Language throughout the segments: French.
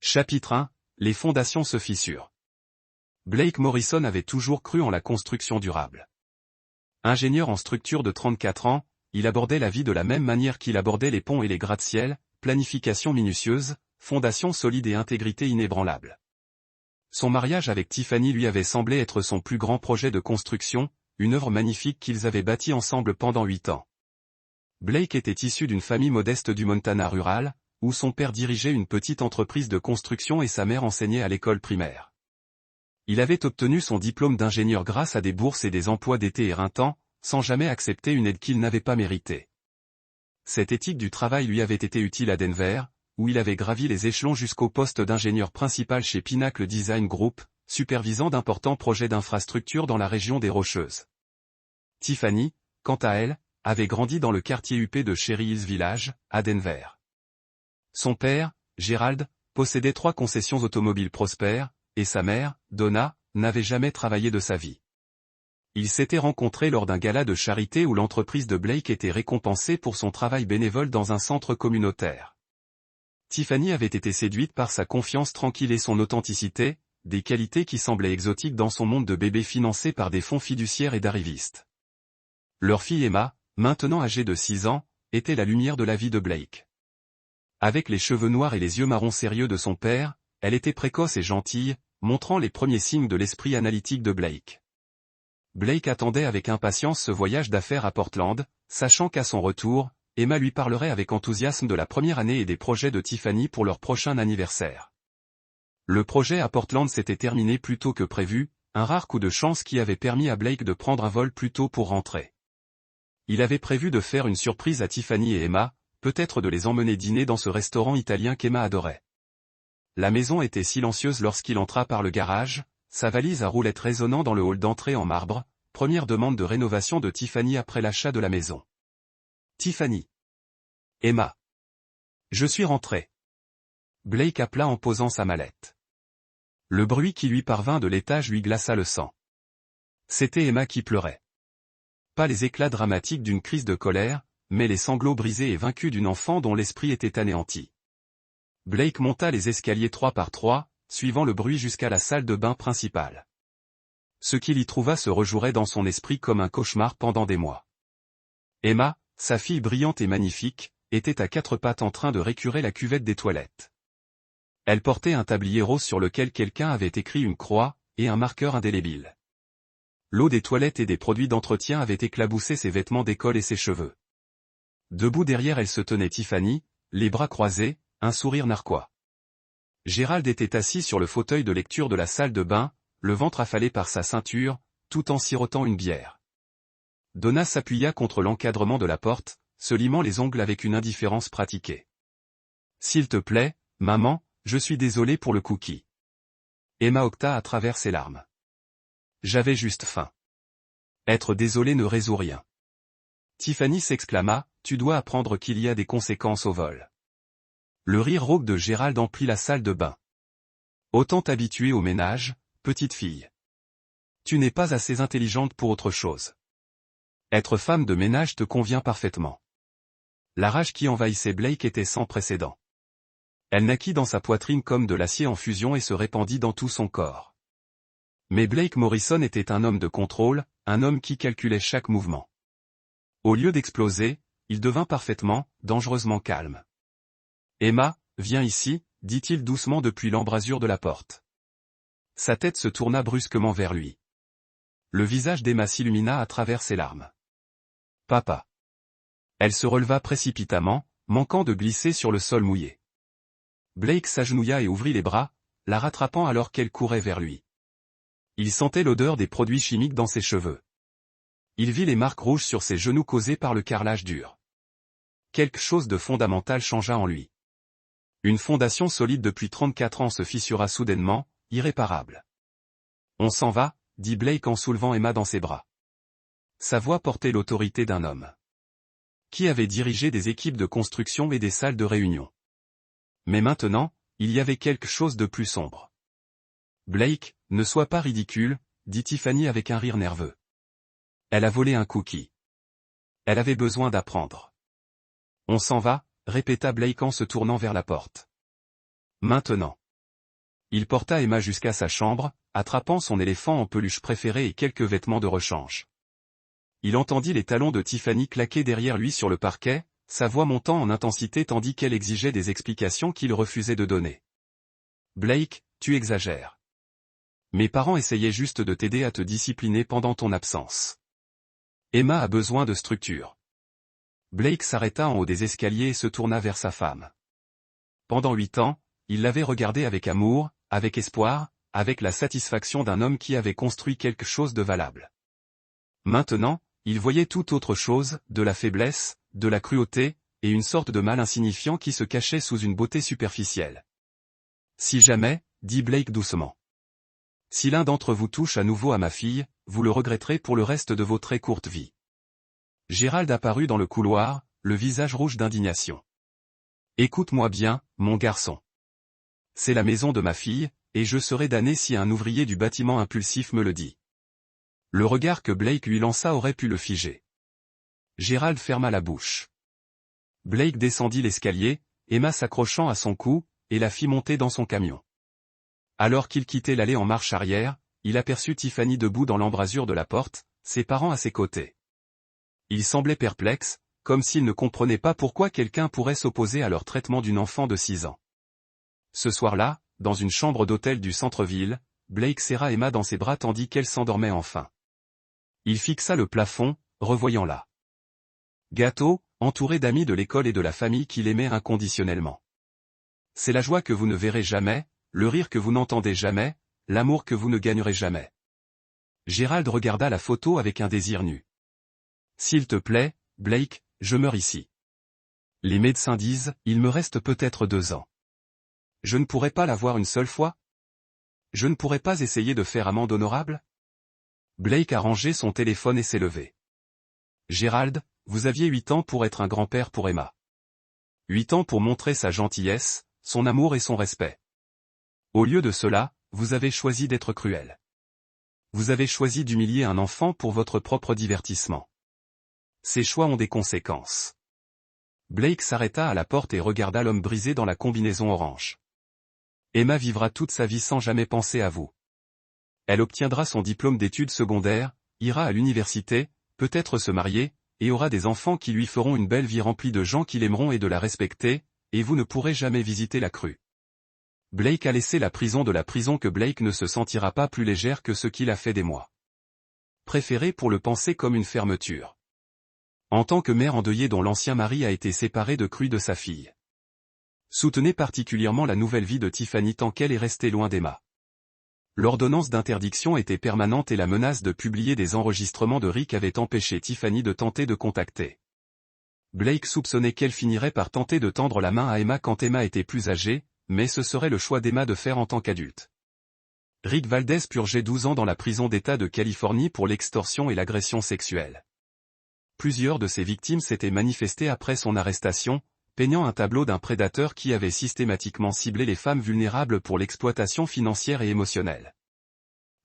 Chapitre 1. Les fondations se fissurent. Blake Morrison avait toujours cru en la construction durable. Ingénieur en structure de 34 ans, il abordait la vie de la même manière qu'il abordait les ponts et les gratte-ciel, planification minutieuse, fondation solide et intégrité inébranlable. Son mariage avec Tiffany lui avait semblé être son plus grand projet de construction, une œuvre magnifique qu'ils avaient bâtie ensemble pendant 8 ans. Blake était issu d'une famille modeste du Montana rural, où son père dirigeait une petite entreprise de construction et sa mère enseignait à l'école primaire. Il avait obtenu son diplôme d'ingénieur grâce à des bourses et des emplois d'été éreintants, sans jamais accepter une aide qu'il n'avait pas méritée. Cette éthique du travail lui avait été utile à Denver, où il avait gravi les échelons jusqu'au poste d'ingénieur principal chez Pinnacle Design Group, supervisant d'importants projets d'infrastructure dans la région des Rocheuses. Tiffany, quant à elle, avait grandi dans le quartier huppé de Cherry Hills Village, à Denver. Son père, Gerald, possédait 3 concessions automobiles prospères, et sa mère, Donna, n'avait jamais travaillé de sa vie. Ils s'étaient rencontrés lors d'un gala de charité où l'entreprise de Blake était récompensée pour son travail bénévole dans un centre communautaire. Tiffany avait été séduite par sa confiance tranquille et son authenticité, des qualités qui semblaient exotiques dans son monde de bébés financé par des fonds fiduciaires et d'arrivistes. Leur fille Emma, maintenant âgée de 6 ans, était la lumière de la vie de Blake. Avec les cheveux noirs et les yeux marrons sérieux de son père, elle était précoce et gentille, montrant les premiers signes de l'esprit analytique de Blake. Blake attendait avec impatience ce voyage d'affaires à Portland, sachant qu'à son retour, Emma lui parlerait avec enthousiasme de la première année et des projets de Tiffany pour leur prochain anniversaire. Le projet à Portland s'était terminé plus tôt que prévu, un rare coup de chance qui avait permis à Blake de prendre un vol plus tôt pour rentrer. Il avait prévu de faire une surprise à Tiffany et Emma, peut-être de les emmener dîner dans ce restaurant italien qu'Emma adorait. La maison était silencieuse lorsqu'il entra par le garage, sa valise à roulettes résonnant dans le hall d'entrée en marbre, première demande de rénovation de Tiffany après l'achat de la maison. Tiffany. Emma. Je suis rentré. Blake appela en posant sa mallette. Le bruit qui lui parvint de l'étage lui glaça le sang. C'était Emma qui pleurait. Pas les éclats dramatiques d'une crise de colère, mais les sanglots brisés et vaincus d'une enfant dont l'esprit était anéanti. Blake monta les escaliers 3 par 3, suivant le bruit jusqu'à la salle de bain principale. Ce qu'il y trouva se rejouerait dans son esprit comme un cauchemar pendant des mois. Emma, sa fille brillante et magnifique, était à 4 pattes en train de récurer la cuvette des toilettes. Elle portait un tablier rose sur lequel quelqu'un avait écrit une croix, et un marqueur indélébile. L'eau des toilettes et des produits d'entretien avait éclaboussé ses vêtements d'école et ses cheveux. Debout derrière elle se tenait Tiffany, les bras croisés, un sourire narquois. Gerald était assis sur le fauteuil de lecture de la salle de bain, le ventre affalé par sa ceinture, tout en sirotant une bière. Donna s'appuya contre l'encadrement de la porte, se limant les ongles avec une indifférence pratiquée. « S'il te plaît, maman, je suis désolé pour le cookie. » Emma octa à travers ses larmes. « J'avais juste faim. » Être désolé ne résout rien. Tiffany s'exclama, « Tu dois apprendre qu'il y a des conséquences au vol. » Le rire rauque de Gerald emplit la salle de bain. « Autant t'habituer au ménage, petite fille. Tu n'es pas assez intelligente pour autre chose. Être femme de ménage te convient parfaitement. » La rage qui envahissait Blake était sans précédent. Elle naquit dans sa poitrine comme de l'acier en fusion et se répandit dans tout son corps. Mais Blake Morrison était un homme de contrôle, un homme qui calculait chaque mouvement. Au lieu d'exploser, il devint parfaitement, dangereusement calme. « Emma, viens ici, dit-il doucement depuis l'embrasure de la porte. » Sa tête se tourna brusquement vers lui. Le visage d'Emma s'illumina à travers ses larmes. « Papa. » Elle se releva précipitamment, manquant de glisser sur le sol mouillé. Blake s'agenouilla et ouvrit les bras, la rattrapant alors qu'elle courait vers lui. Il sentait l'odeur des produits chimiques dans ses cheveux. Il vit les marques rouges sur ses genoux causées par le carrelage dur. Quelque chose de fondamental changea en lui. Une fondation solide depuis 34 ans se fissura soudainement, irréparable. « On s'en va, » dit Blake en soulevant Emma dans ses bras. Sa voix portait l'autorité d'un homme qui avait dirigé des équipes de construction et des salles de réunion. Mais maintenant, il y avait quelque chose de plus sombre. « Blake, ne sois pas ridicule, » dit Tiffany avec un rire nerveux. Elle a volé un cookie. Elle avait besoin d'apprendre. « On s'en va » répéta Blake en se tournant vers la porte. « Maintenant. » Il porta Emma jusqu'à sa chambre, attrapant son éléphant en peluche préféré et quelques vêtements de rechange. Il entendit les talons de Tiffany claquer derrière lui sur le parquet, sa voix montant en intensité tandis qu'elle exigeait des explications qu'il refusait de donner. « Blake, tu exagères. Mes parents essayaient juste de t'aider à te discipliner pendant ton absence. Emma a besoin de structure. » Blake s'arrêta en haut des escaliers et se tourna vers sa femme. Pendant 8 ans, il l'avait regardée avec amour, avec espoir, avec la satisfaction d'un homme qui avait construit quelque chose de valable. Maintenant, il voyait tout autre chose, de la faiblesse, de la cruauté, et une sorte de mal insignifiant qui se cachait sous une beauté superficielle. « Si jamais, dit Blake doucement. Si l'un d'entre vous touche à nouveau à ma fille, vous le regretterez pour le reste de vos très courte vie. » Gérald apparut dans le couloir, le visage rouge d'indignation. « Écoute-moi bien, mon garçon. C'est la maison de ma fille, et je serai damné si un ouvrier du bâtiment impulsif me le dit. » Le regard que Blake lui lança aurait pu le figer. Gérald ferma la bouche. Blake descendit l'escalier, Emma s'accrochant à son cou, et la fit monter dans son camion. Alors qu'il quittait l'allée en marche arrière, il aperçut Tiffany debout dans l'embrasure de la porte, ses parents à ses côtés. Il semblait perplexe, comme s'il ne comprenait pas pourquoi quelqu'un pourrait s'opposer à leur traitement d'une enfant de 6 ans. Ce soir-là, dans une chambre d'hôtel du centre-ville, Blake serra Emma dans ses bras tandis qu'elle s'endormait enfin. Il fixa le plafond, revoyant-la. Gâteau, entouré d'amis de l'école et de la famille qu'il aimait inconditionnellement. C'est la joie que vous ne verrez jamais, le rire que vous n'entendez jamais, l'amour que vous ne gagnerez jamais. Gérald regarda la photo avec un désir nu. S'il te plaît, Blake, je meurs ici. Les médecins disent, il me reste peut-être 2 ans. Je ne pourrais pas la voir une seule fois? Je ne pourrais pas essayer de faire amende honorable? Blake a rangé son téléphone et s'est levé. Gérald, vous aviez 8 ans pour être un grand-père pour Emma. 8 ans pour montrer sa gentillesse, son amour et son respect. Au lieu de cela, vous avez choisi d'être cruel. Vous avez choisi d'humilier un enfant pour votre propre divertissement. Ces choix ont des conséquences. Blake s'arrêta à la porte et regarda l'homme brisé dans la combinaison orange. Emma vivra toute sa vie sans jamais penser à vous. Elle obtiendra son diplôme d'études secondaires, ira à l'université, peut-être se marier, et aura des enfants qui lui feront une belle vie remplie de gens qui l'aimeront et de la respecter, et vous ne pourrez jamais visiter la crue. Blake a laissé la prison de la prison que Blake ne se sentira pas plus légère que ce qu'il a fait des mois. Préféré pour le penser comme une fermeture. En tant que mère endeuillée dont l'ancien mari a été séparé de crue de sa fille. Soutenez particulièrement la nouvelle vie de Tiffany tant qu'elle est restée loin d'Emma. L'ordonnance d'interdiction était permanente et la menace de publier des enregistrements de Rick avait empêché Tiffany de tenter de contacter. Blake soupçonnait qu'elle finirait par tenter de tendre la main à Emma quand Emma était plus âgée, mais ce serait le choix d'Emma de faire en tant qu'adulte. Rick Valdez purgeait 12 ans dans la prison d'État de Californie pour l'extorsion et l'agression sexuelle. Plusieurs de ses victimes s'étaient manifestées après son arrestation, peignant un tableau d'un prédateur qui avait systématiquement ciblé les femmes vulnérables pour l'exploitation financière et émotionnelle.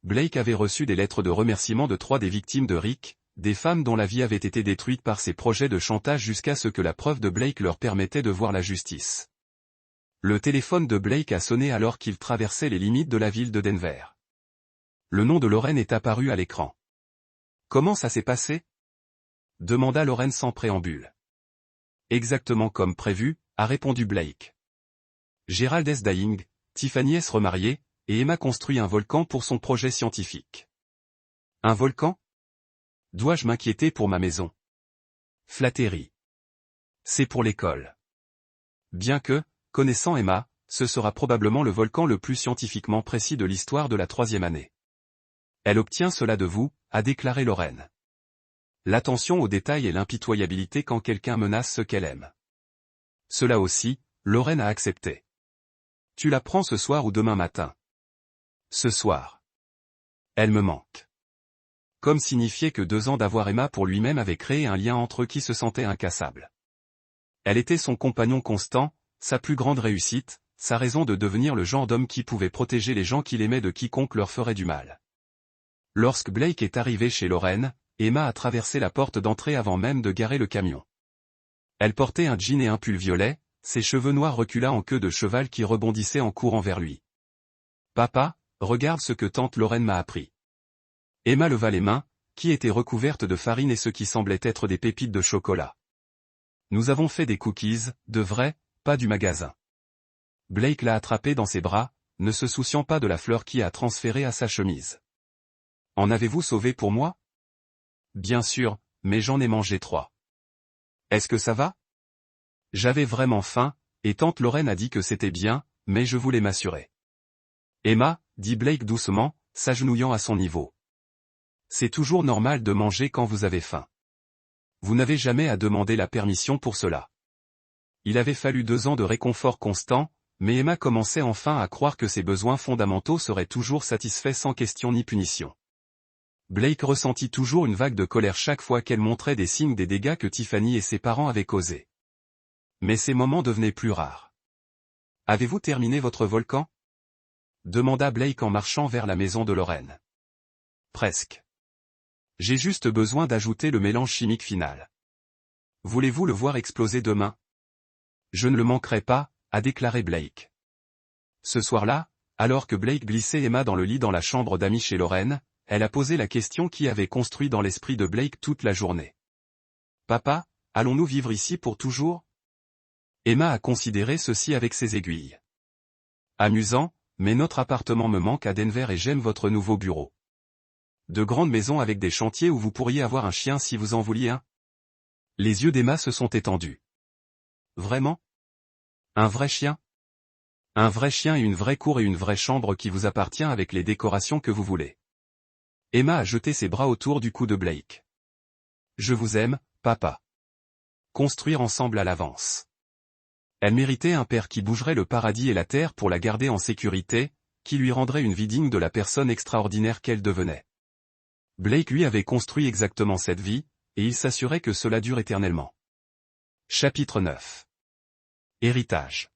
Blake avait reçu des lettres de remerciement de 3 des victimes de Rick, des femmes dont la vie avait été détruite par ses projets de chantage jusqu'à ce que la preuve de Blake leur permettait de voir la justice. Le téléphone de Blake a sonné alors qu'il traversait les limites de la ville de Denver. Le nom de Lorraine est apparu à l'écran. « Comment ça s'est passé ?» demanda Lorraine sans préambule. « Exactement comme prévu, » a répondu Blake. Gérald S. dying, Tiffany S. remariée, et Emma construit un volcan pour son projet scientifique. Un volcan? Dois-je m'inquiéter pour ma maison? Flatterie. C'est pour l'école. Bien que, connaissant Emma, ce sera probablement le volcan le plus scientifiquement précis de l'histoire de la 3e année. Elle obtient cela de vous, a déclaré Lorraine. L'attention aux détails et l'impitoyabilité quand quelqu'un menace ce qu'elle aime. Cela aussi, Lorraine a accepté. Tu la prends ce soir ou demain matin? Ce soir. Elle me manque. Comme signifiait que 2 ans d'avoir Emma pour lui-même avait créé un lien entre eux qui se sentait incassable. Elle était son compagnon constant, sa plus grande réussite, sa raison de devenir le genre d'homme qui pouvait protéger les gens qu'il aimait de quiconque leur ferait du mal. Lorsque Blake est arrivé chez Lorraine, Emma a traversé la porte d'entrée avant même de garer le camion. Elle portait un jean et un pull violet, ses cheveux noirs recula en queue de cheval qui rebondissaient en courant vers lui. Papa, regarde ce que tante Lorraine m'a appris. Emma leva les mains, qui étaient recouvertes de farine et ce qui semblait être des pépites de chocolat. Nous avons fait des cookies, de vrais, pas du magasin. Blake l'a attrapé dans ses bras, ne se souciant pas de la fleur qui a transféré à sa chemise. En avez-vous sauvé pour moi? Bien sûr, mais j'en ai mangé 3. Est-ce que ça va? J'avais vraiment faim, et tante Lorraine a dit que c'était bien, mais je voulais m'assurer. Emma, dit Blake doucement, s'agenouillant à son niveau. C'est toujours normal de manger quand vous avez faim. Vous n'avez jamais à demander la permission pour cela. Il avait fallu 2 ans de réconfort constant, mais Emma commençait enfin à croire que ses besoins fondamentaux seraient toujours satisfaits sans question ni punition. Blake ressentit toujours une vague de colère chaque fois qu'elle montrait des signes des dégâts que Tiffany et ses parents avaient causés. Mais ces moments devenaient plus rares. « Avez-vous terminé votre volcan ?» demanda Blake en marchant vers la maison de Lorraine. « Presque. J'ai juste besoin d'ajouter le mélange chimique final. Voulez-vous le voir exploser demain? » Je ne le manquerai pas, a déclaré Blake. Ce soir-là, alors que Blake glissait Emma dans le lit dans la chambre d'amis chez Lorraine, elle a posé la question qui avait construit dans l'esprit de Blake toute la journée. « Papa, allons-nous vivre ici pour toujours ?» Emma a considéré ceci avec ses aiguilles. « Amusant, mais notre appartement me manque à Denver et j'aime votre nouveau bureau. De grandes maisons avec des chantiers où vous pourriez avoir un chien si vous en vouliez un. » Les yeux d'Emma se sont étendus. « Vraiment? Un vrai chien? Un vrai chien et une vraie cour et une vraie chambre qui vous appartient avec les décorations que vous voulez. » Emma a jeté ses bras autour du cou de Blake. « Je vous aime, papa. Construire ensemble à l'avance. » Elle méritait un père qui bougerait le paradis et la terre pour la garder en sécurité, qui lui rendrait une vie digne de la personne extraordinaire qu'elle devenait. Blake lui avait construit exactement cette vie, et il s'assurait que cela dure éternellement. Chapitre 9. Héritage.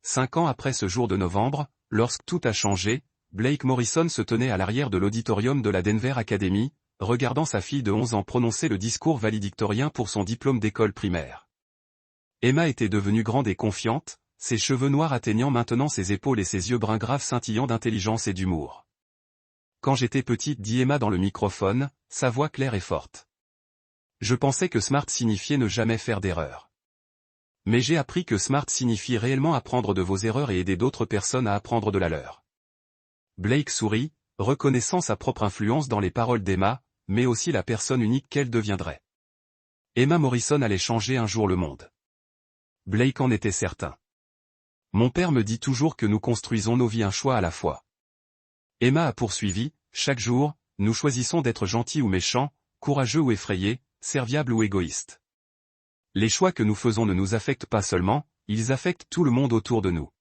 5 ans après ce jour de novembre, lorsque tout a changé, Blake Morrison se tenait à l'arrière de l'auditorium de la Denver Academy, regardant sa fille de 11 ans prononcer le discours valedictorien pour son diplôme d'école primaire. Emma était devenue grande et confiante, ses cheveux noirs atteignant maintenant ses épaules et ses yeux bruns graves scintillant d'intelligence et d'humour. « Quand j'étais petite, dit Emma dans le microphone, sa voix claire et forte. Je pensais que smart signifiait ne jamais faire d'erreur. Mais j'ai appris que smart signifie réellement apprendre de vos erreurs et aider d'autres personnes à apprendre de la leur. » Blake sourit, reconnaissant sa propre influence dans les paroles d'Emma, mais aussi la personne unique qu'elle deviendrait. Emma Morrison allait changer un jour le monde. Blake en était certain. Mon père me dit toujours que nous construisons nos vies un choix à la fois. Emma a poursuivi, chaque jour, nous choisissons d'être gentils ou méchants, courageux ou effrayés, serviables ou égoïstes. Les choix que nous faisons ne nous affectent pas seulement, ils affectent tout le monde autour de nous.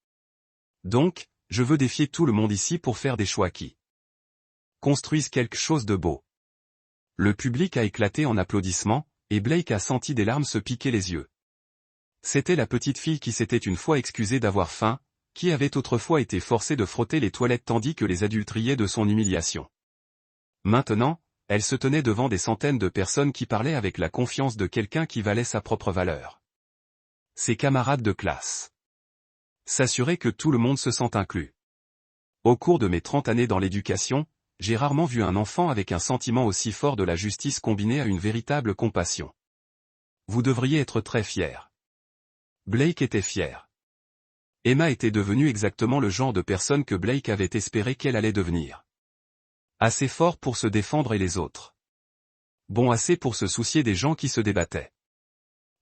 Donc, je veux défier tout le monde ici pour faire des choix qui construisent quelque chose de beau. Le public a éclaté en applaudissements, et Blake a senti des larmes se piquer les yeux. C'était la petite fille qui s'était une fois excusée d'avoir faim, qui avait autrefois été forcée de frotter les toilettes tandis que les adultes riaient de son humiliation. Maintenant, elle se tenait devant des centaines de personnes qui parlaient avec la confiance de quelqu'un qui valait sa propre valeur. Ses camarades de classe. S'assurer que tout le monde se sent inclus. Au cours de mes 30 années dans l'éducation, j'ai rarement vu un enfant avec un sentiment aussi fort de la justice combiné à une véritable compassion. Vous devriez être très fiers. Blake était fier. Emma était devenue exactement le genre de personne que Blake avait espéré qu'elle allait devenir. Assez fort pour se défendre et les autres. Bon assez pour se soucier des gens qui se débattaient.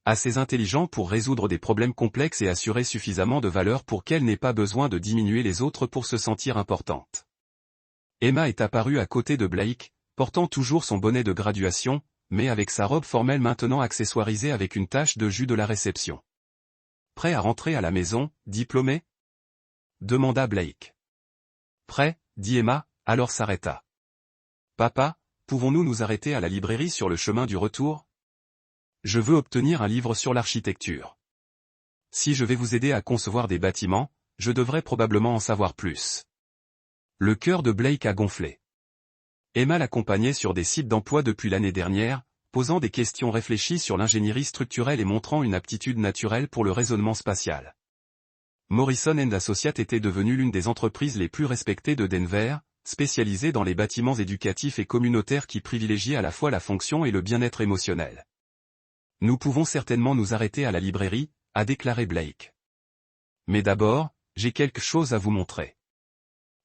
Assez intelligent pour résoudre des problèmes complexes et assurer suffisamment de valeur pour qu'elle n'ait pas besoin de diminuer les autres pour se sentir importante. Emma est apparue à côté de Blake, portant toujours son bonnet de graduation, mais avec sa robe formelle maintenant accessoirisée avec une tache de jus de la réception. Prêt à rentrer à la maison, diplômé? Demanda Blake. Prêt, dit Emma, alors s'arrêta. Papa, pouvons-nous nous arrêter à la librairie sur le chemin du retour? Je veux obtenir un livre sur l'architecture. Si je vais vous aider à concevoir des bâtiments, je devrais probablement en savoir plus. Le cœur de Blake a gonflé. Emma l'accompagnait sur des sites d'emploi depuis l'année dernière, posant des questions réfléchies sur l'ingénierie structurelle et montrant une aptitude naturelle pour le raisonnement spatial. Morrison & Associates était devenue l'une des entreprises les plus respectées de Denver, spécialisée dans les bâtiments éducatifs et communautaires qui privilégient à la fois la fonction et le bien-être émotionnel. Nous pouvons certainement nous arrêter à la librairie, a déclaré Blake. Mais d'abord, j'ai quelque chose à vous montrer.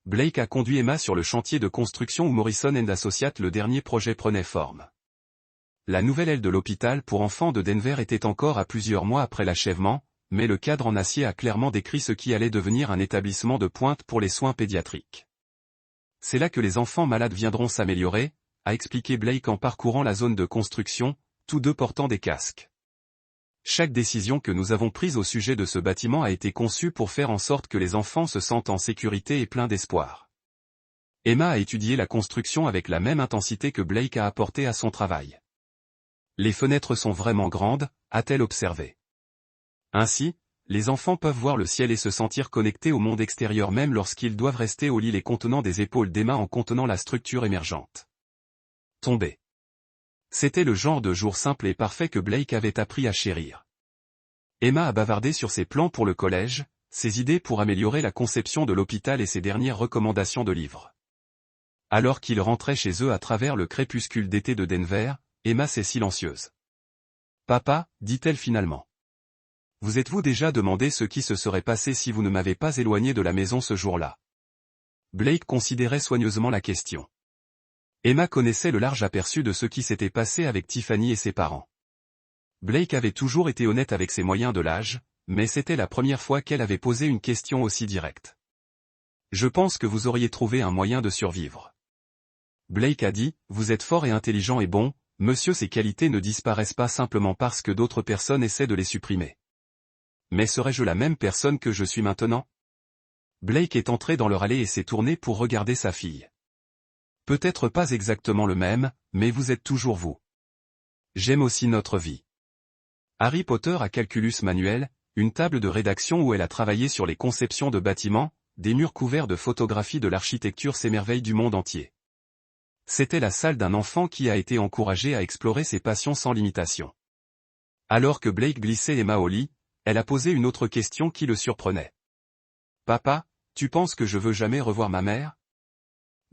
Blake a conduit Emma sur le chantier de construction où Morrison & Associates le dernier projet prenait forme. La nouvelle aile de l'hôpital pour enfants de Denver était encore à plusieurs mois après l'achèvement, mais le cadre en acier a clairement décrit ce qui allait devenir un établissement de pointe pour les soins pédiatriques. C'est là que les enfants malades viendront s'améliorer, a expliqué Blake en parcourant la zone de construction, tous deux portant des casques. Chaque décision que nous avons prise au sujet de ce bâtiment a été conçue pour faire en sorte que les enfants se sentent en sécurité et pleins d'espoir. Emma a étudié la construction avec la même intensité que Blake a apporté à son travail. Les fenêtres sont vraiment grandes, a-t-elle observé. Ainsi, les enfants peuvent voir le ciel et se sentir connectés au monde extérieur même lorsqu'ils doivent rester au lit les contenant des épaules d'Emma en contenant la structure émergente. Tomber. C'était le genre de jour simple et parfait que Blake avait appris à chérir. Emma a bavardé sur ses plans pour le collège, ses idées pour améliorer la conception de l'hôpital et ses dernières recommandations de livres. Alors qu'ils rentraient chez eux à travers le crépuscule d'été de Denver, Emma s'est silencieuse. « Papa, dit-elle finalement. Vous êtes-vous déjà demandé ce qui se serait passé si vous ne m'avez pas éloigné de la maison ce jour-là » Blake considérait soigneusement la question. Emma connaissait le large aperçu de ce qui s'était passé avec Tiffany et ses parents. Blake avait toujours été honnête avec ses moyens de l'âge, mais c'était la première fois qu'elle avait posé une question aussi directe. « Je pense que vous auriez trouvé un moyen de survivre. » Blake a dit, « Vous êtes fort et intelligent et bon, monsieur, ces qualités ne disparaissent pas simplement parce que d'autres personnes essaient de les supprimer. » Mais serais-je la même personne que je suis maintenant ? Blake est entré dans leur allée et s'est tourné pour regarder sa fille. Peut-être pas exactement le même, mais vous êtes toujours vous. J'aime aussi notre vie. Harry Potter a Calculus Manuel, une table de rédaction où elle a travaillé sur les conceptions de bâtiments, des murs couverts de photographies de l'architecture s'émerveillent du monde entier. C'était la salle d'un enfant qui a été encouragé à explorer ses passions sans limitation. Alors que Blake glissait Emma au lit, elle a posé une autre question qui le surprenait. « Papa, tu penses que je veux jamais revoir ma mère ?»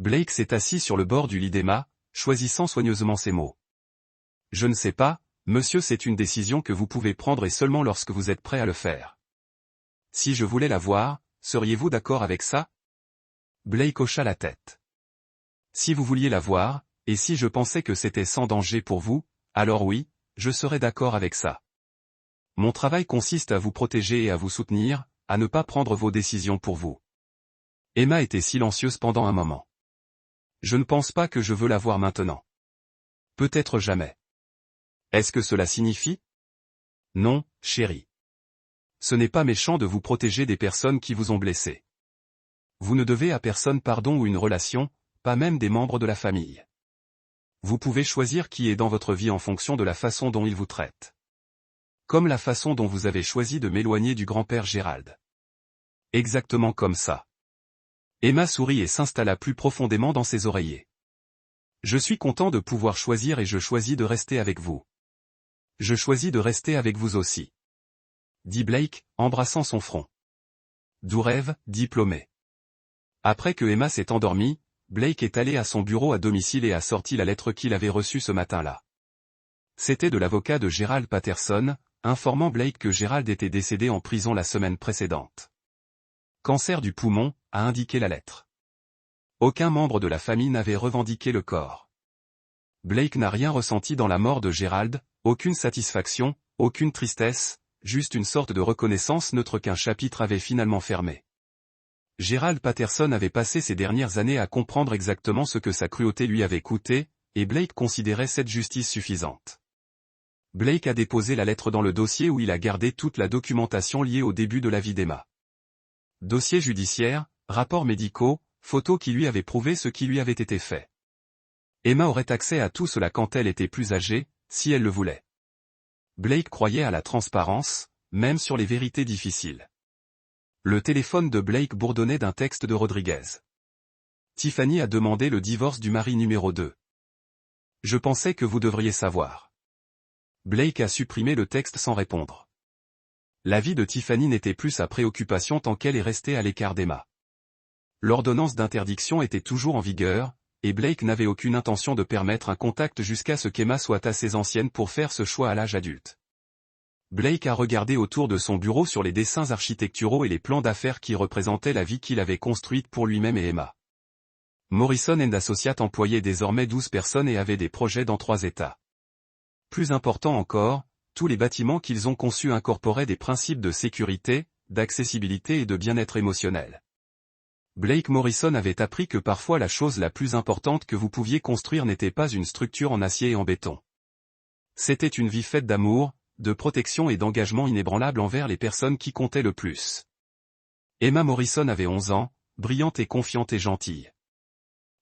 Blake s'est assis sur le bord du lit d'Emma, choisissant soigneusement ses mots. « Je ne sais pas, monsieur, c'est une décision que vous pouvez prendre et seulement lorsque vous êtes prêt à le faire. Si je voulais la voir, seriez-vous d'accord avec ça ?» Blake hocha la tête. « Si vous vouliez la voir, et si je pensais que c'était sans danger pour vous, alors oui, je serais d'accord avec ça. Mon travail consiste à vous protéger et à vous soutenir, à ne pas prendre vos décisions pour vous. » Emma était silencieuse pendant un moment. « Je ne pense pas que je veux la voir maintenant. Peut-être jamais. Est-ce que cela signifie ? Non, chérie. Ce n'est pas méchant de vous protéger des personnes qui vous ont blessé. Vous ne devez à personne pardon ou une relation, pas même des membres de la famille. Vous pouvez choisir qui est dans votre vie en fonction de la façon dont ils vous traitent. Comme la façon dont vous avez choisi de m'éloigner du grand-père Gérald. Exactement comme ça. » Emma sourit et s'installa plus profondément dans ses oreillers. « Je suis content de pouvoir choisir et je choisis de rester avec vous. Je choisis de rester avec vous aussi. » dit Blake, embrassant son front. Doux rêve, diplômé. Après que Emma s'est endormie, Blake est allé à son bureau à domicile et a sorti la lettre qu'il avait reçue ce matin-là. C'était de l'avocat de Gerald Patterson, informant Blake que Gerald était décédé en prison la semaine précédente. Cancer du poumon, a indiqué la lettre. Aucun membre de la famille n'avait revendiqué le corps. Blake n'a rien ressenti dans la mort de Gerald, aucune satisfaction, aucune tristesse, juste une sorte de reconnaissance neutre qu'un chapitre avait finalement fermé. Gerald Patterson avait passé ces dernières années à comprendre exactement ce que sa cruauté lui avait coûté, et Blake considérait cette justice suffisante. Blake a déposé la lettre dans le dossier où il a gardé toute la documentation liée au début de la vie d'Emma. Dossier judiciaire, rapports médicaux, photos qui lui avaient prouvé ce qui lui avait été fait. Emma aurait accès à tout cela quand elle était plus âgée, si elle le voulait. Blake croyait à la transparence, même sur les vérités difficiles. Le téléphone de Blake bourdonnait d'un texte de Rodriguez. Tiffany a demandé le divorce du mari numéro 2. Je pensais que vous devriez savoir. Blake a supprimé le texte sans répondre. La vie de Tiffany n'était plus sa préoccupation tant qu'elle est restée à l'écart d'Emma. L'ordonnance d'interdiction était toujours en vigueur, et Blake n'avait aucune intention de permettre un contact jusqu'à ce qu'Emma soit assez ancienne pour faire ce choix à l'âge adulte. Blake a regardé autour de son bureau sur les dessins architecturaux et les plans d'affaires qui représentaient la vie qu'il avait construite pour lui-même et Emma. Morrison & Associates employait désormais 12 personnes et avait des projets dans 3 États. Plus important encore, tous les bâtiments qu'ils ont conçus incorporaient des principes de sécurité, d'accessibilité et de bien-être émotionnel. Blake Morrison avait appris que parfois la chose la plus importante que vous pouviez construire n'était pas une structure en acier et en béton. C'était une vie faite d'amour, de protection et d'engagement inébranlable envers les personnes qui comptaient le plus. Emma Morrison avait 11 ans, brillante et confiante et gentille.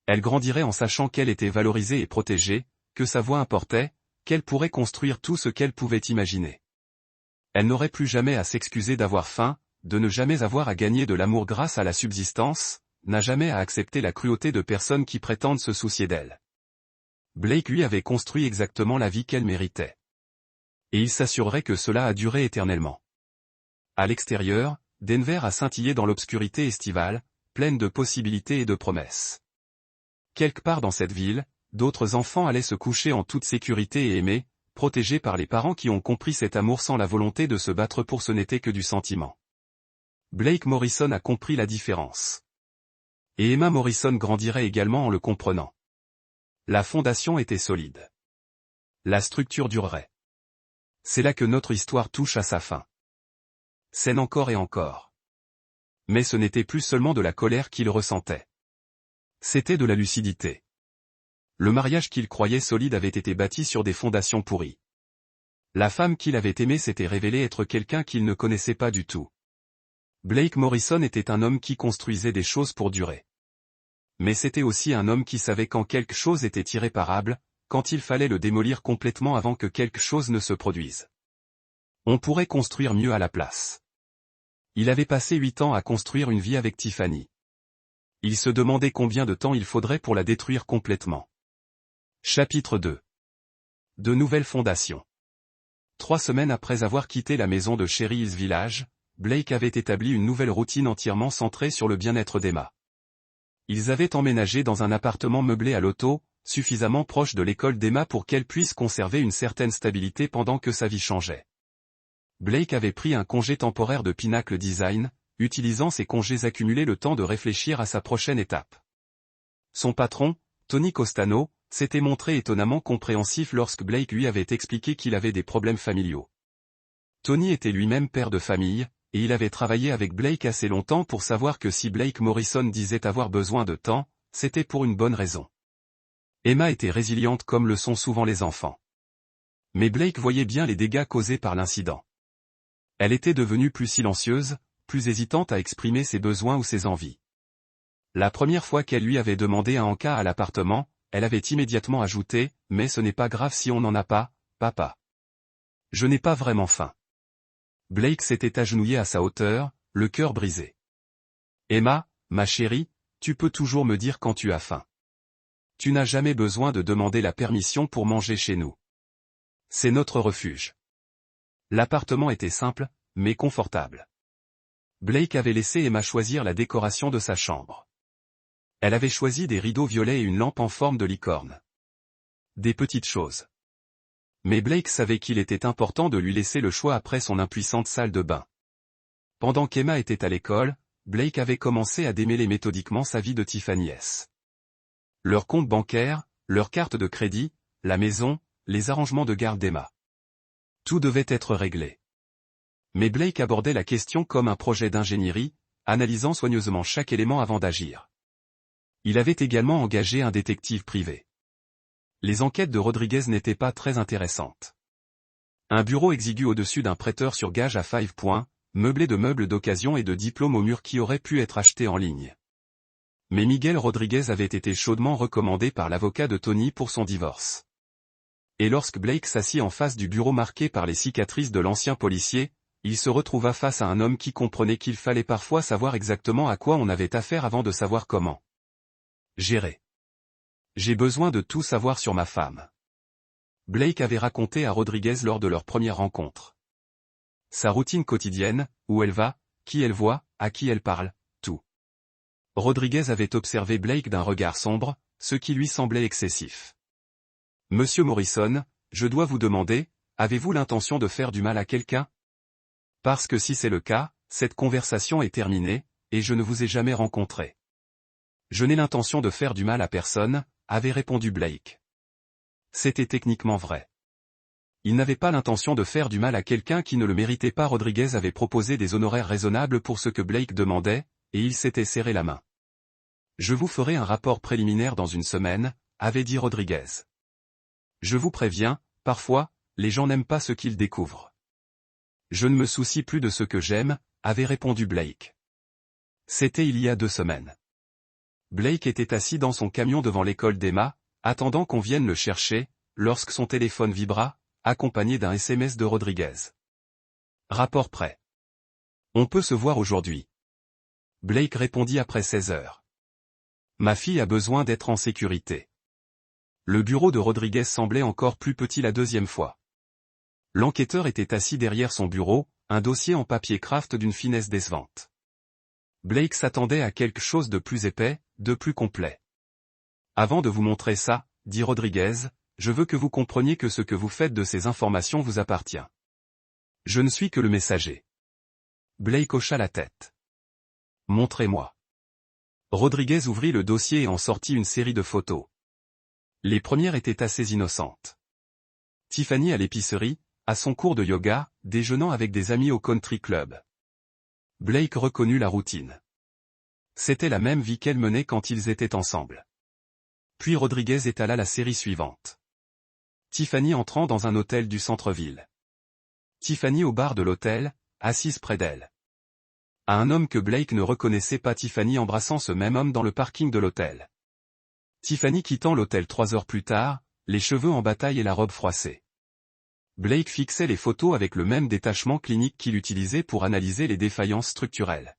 Elle grandirait en sachant qu'elle était valorisée et protégée, que sa voix importait, qu'elle pourrait construire tout ce qu'elle pouvait imaginer. Elle n'aurait plus jamais à s'excuser d'avoir faim, de ne jamais avoir à gagner de l'amour grâce à la subsistance, n'a jamais à accepter la cruauté de personnes qui prétendent se soucier d'elle. Blake lui avait construit exactement la vie qu'elle méritait. Et il s'assurerait que cela a duré éternellement. À l'extérieur, Denver a scintillé dans l'obscurité estivale, pleine de possibilités et de promesses. Quelque part dans cette ville, d'autres enfants allaient se coucher en toute sécurité et aimés, protégés par les parents qui ont compris cet amour sans la volonté de se battre pour ce n'était que du sentiment. Blake Morrison a compris la différence. Et Emma Morrison grandirait également en le comprenant. La fondation était solide. La structure durerait. C'est là que notre histoire touche à sa fin. Scène encore et encore. Mais ce n'était plus seulement de la colère qu'il ressentait. C'était de la lucidité. Le mariage qu'il croyait solide avait été bâti sur des fondations pourries. La femme qu'il avait aimée s'était révélée être quelqu'un qu'il ne connaissait pas du tout. Blake Morrison était un homme qui construisait des choses pour durer. Mais c'était aussi un homme qui savait quand quelque chose était irréparable, quand il fallait le démolir complètement avant que quelque chose ne se produise. On pourrait construire mieux à la place. Il avait passé 8 ans à construire une vie avec Tiffany. Il se demandait combien de temps il faudrait pour la détruire complètement. Chapitre 2. De nouvelles fondations. 3 semaines après avoir quitté la maison de Cherry Hills Village, Blake avait établi une nouvelle routine entièrement centrée sur le bien-être d'Emma. Ils avaient emménagé dans un appartement meublé à l'auto, suffisamment proche de l'école d'Emma pour qu'elle puisse conserver une certaine stabilité pendant que sa vie changeait. Blake avait pris un congé temporaire de Pinnacle Design, utilisant ses congés accumulés le temps de réfléchir à sa prochaine étape. Son patron, Tony Costano, s'était montré étonnamment compréhensif lorsque Blake lui avait expliqué qu'il avait des problèmes familiaux. Tony était lui-même père de famille, et il avait travaillé avec Blake assez longtemps pour savoir que si Blake Morrison disait avoir besoin de temps, c'était pour une bonne raison. Emma était résiliente comme le sont souvent les enfants. Mais Blake voyait bien les dégâts causés par l'incident. Elle était devenue plus silencieuse, plus hésitante à exprimer ses besoins ou ses envies. La première fois qu'elle lui avait demandé un encas à l'appartement, elle avait immédiatement ajouté « Mais ce n'est pas grave si on n'en a pas, papa. Je n'ai pas vraiment faim. » Blake s'était agenouillé à sa hauteur, le cœur brisé. « Emma, ma chérie, tu peux toujours me dire quand tu as faim. Tu n'as jamais besoin de demander la permission pour manger chez nous. C'est notre refuge. » L'appartement était simple, mais confortable. Blake avait laissé Emma choisir la décoration de sa chambre. Elle avait choisi des rideaux violets et une lampe en forme de licorne. Des petites choses. Mais Blake savait qu'il était important de lui laisser le choix après son impuissante salle de bain. Pendant qu'Emma était à l'école, Blake avait commencé à démêler méthodiquement sa vie de Tiffany S. Leur compte bancaire, leurs cartes de crédit, la maison, les arrangements de garde d'Emma. Tout devait être réglé. Mais Blake abordait la question comme un projet d'ingénierie, analysant soigneusement chaque élément avant d'agir. Il avait également engagé un détective privé. Les enquêtes de Rodriguez n'étaient pas très intéressantes. Un bureau exigu au-dessus d'un prêteur sur gage à 5 points, meublé de meubles d'occasion et de diplômes au mur qui auraient pu être achetés en ligne. Mais Miguel Rodriguez avait été chaudement recommandé par l'avocat de Tony pour son divorce. Et lorsque Blake s'assit en face du bureau marqué par les cicatrices de l'ancien policier, il se retrouva face à un homme qui comprenait qu'il fallait parfois savoir exactement à quoi on avait affaire avant de savoir comment gérer. J'ai besoin de tout savoir sur ma femme. Blake avait raconté à Rodriguez lors de leur première rencontre. sa routine quotidienne, où elle va, qui elle voit, à qui elle parle, tout. Rodriguez avait observé Blake d'un regard sombre, ce qui lui semblait excessif. « Monsieur Morrison, je dois vous demander, avez-vous l'intention de faire du mal à quelqu'un? Parce que si c'est le cas, cette conversation est terminée, et je ne vous ai jamais rencontré. » « Je n'ai l'intention de faire du mal à personne », avait répondu Blake. C'était techniquement vrai. Il n'avait pas l'intention de faire du mal à quelqu'un qui ne le méritait pas. Rodriguez avait proposé des honoraires raisonnables pour ce que Blake demandait, et il s'était serré la main. « Je vous ferai un rapport préliminaire dans une semaine », avait dit Rodriguez. « Je vous préviens, parfois, les gens n'aiment pas ce qu'ils découvrent. »« Je ne me soucie plus de ce que j'aime », avait répondu Blake. C'était il y a 2 semaines. Blake était assis dans son camion devant l'école d'Emma, attendant qu'on vienne le chercher, lorsque son téléphone vibra, accompagné d'un SMS de Rodriguez. « Rapport prêt. On peut se voir aujourd'hui. » Blake répondit après 16 heures. « Ma fille a besoin d'être en sécurité. » Le bureau de Rodriguez semblait encore plus petit la 2e fois. L'enquêteur était assis derrière son bureau, un dossier en papier craft d'une finesse décevante. Blake s'attendait à quelque chose de plus épais, de plus complet. « Avant de vous montrer ça, » dit Rodriguez, « je veux que vous compreniez que ce que vous faites de ces informations vous appartient. Je ne suis que le messager. » Blake hocha la tête. « Montrez-moi. » Rodriguez ouvrit le dossier et en sortit une série de photos. Les premières étaient assez innocentes. Tiffany à l'épicerie, à son cours de yoga, déjeunant avec des amis au country club. Blake reconnut la routine. C'était la même vie qu'elle menait quand ils étaient ensemble. Puis Rodriguez étala la série suivante. Tiffany entrant dans un hôtel du centre-ville. Tiffany au bar de l'hôtel, assise près d'elle. À un homme que Blake ne reconnaissait pas. Tiffany embrassant ce même homme dans le parking de l'hôtel. Tiffany quittant l'hôtel 3 heures plus tard, les cheveux en bataille et la robe froissée. Blake fixait les photos avec le même détachement clinique qu'il utilisait pour analyser les défaillances structurelles.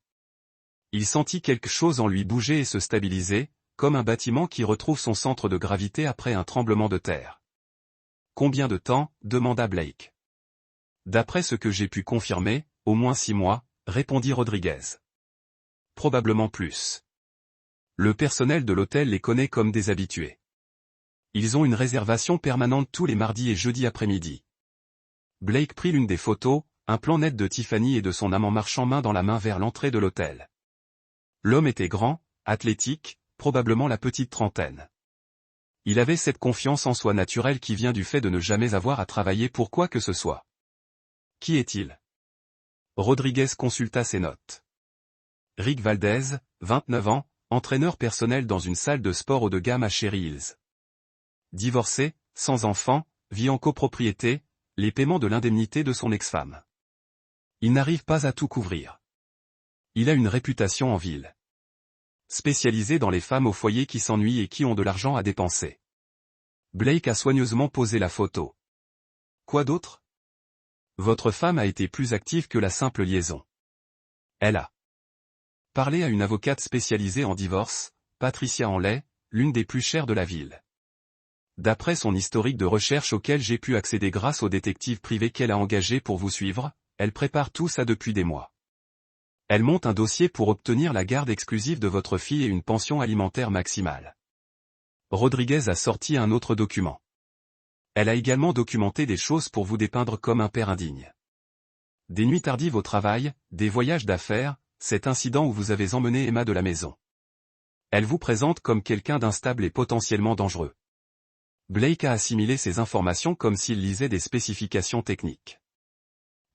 Il sentit quelque chose en lui bouger et se stabiliser, comme un bâtiment qui retrouve son centre de gravité après un tremblement de terre. « Combien de temps ?» demanda Blake. « D'après ce que j'ai pu confirmer, au moins 6 mois, » répondit Rodriguez. « Probablement plus. Le personnel de l'hôtel les connaît comme des habitués. Ils ont une réservation permanente tous les mardis et jeudis après-midi. » Blake prit l'une des photos, un plan net de Tiffany et de son amant marchant main dans la main vers l'entrée de l'hôtel. L'homme était grand, athlétique, probablement la petite trentaine. Il avait cette confiance en soi naturelle qui vient du fait de ne jamais avoir à travailler pour quoi que ce soit. Qui est-il? Rodriguez consulta ses notes. Rick Valdez, 29 ans, entraîneur personnel dans une salle de sport haut de gamme à Cherry Hills. Divorcé, sans enfant, vit en copropriété, les paiements de l'indemnité de son ex-femme. Il n'arrive pas à tout couvrir. Il a une réputation en ville. Spécialisé dans les femmes au foyer qui s'ennuient et qui ont de l'argent à dépenser. Blake a soigneusement posé la photo. Quoi d'autre? Votre femme a été plus active que la simple liaison. Elle a parlé à une avocate spécialisée en divorce, Patricia Hanley, l'une des plus chères de la ville. D'après son historique de recherche auquel j'ai pu accéder grâce au détective privé qu'elle a engagé pour vous suivre, elle prépare tout ça depuis des mois. Elle monte un dossier pour obtenir la garde exclusive de votre fille et une pension alimentaire maximale. Rodriguez a sorti un autre document. Elle a également documenté des choses pour vous dépeindre comme un père indigne. Des nuits tardives au travail, des voyages d'affaires, cet incident où vous avez emmené Emma de la maison. Elle vous présente comme quelqu'un d'instable et potentiellement dangereux. Blake a assimilé ces informations comme s'il lisait des spécifications techniques.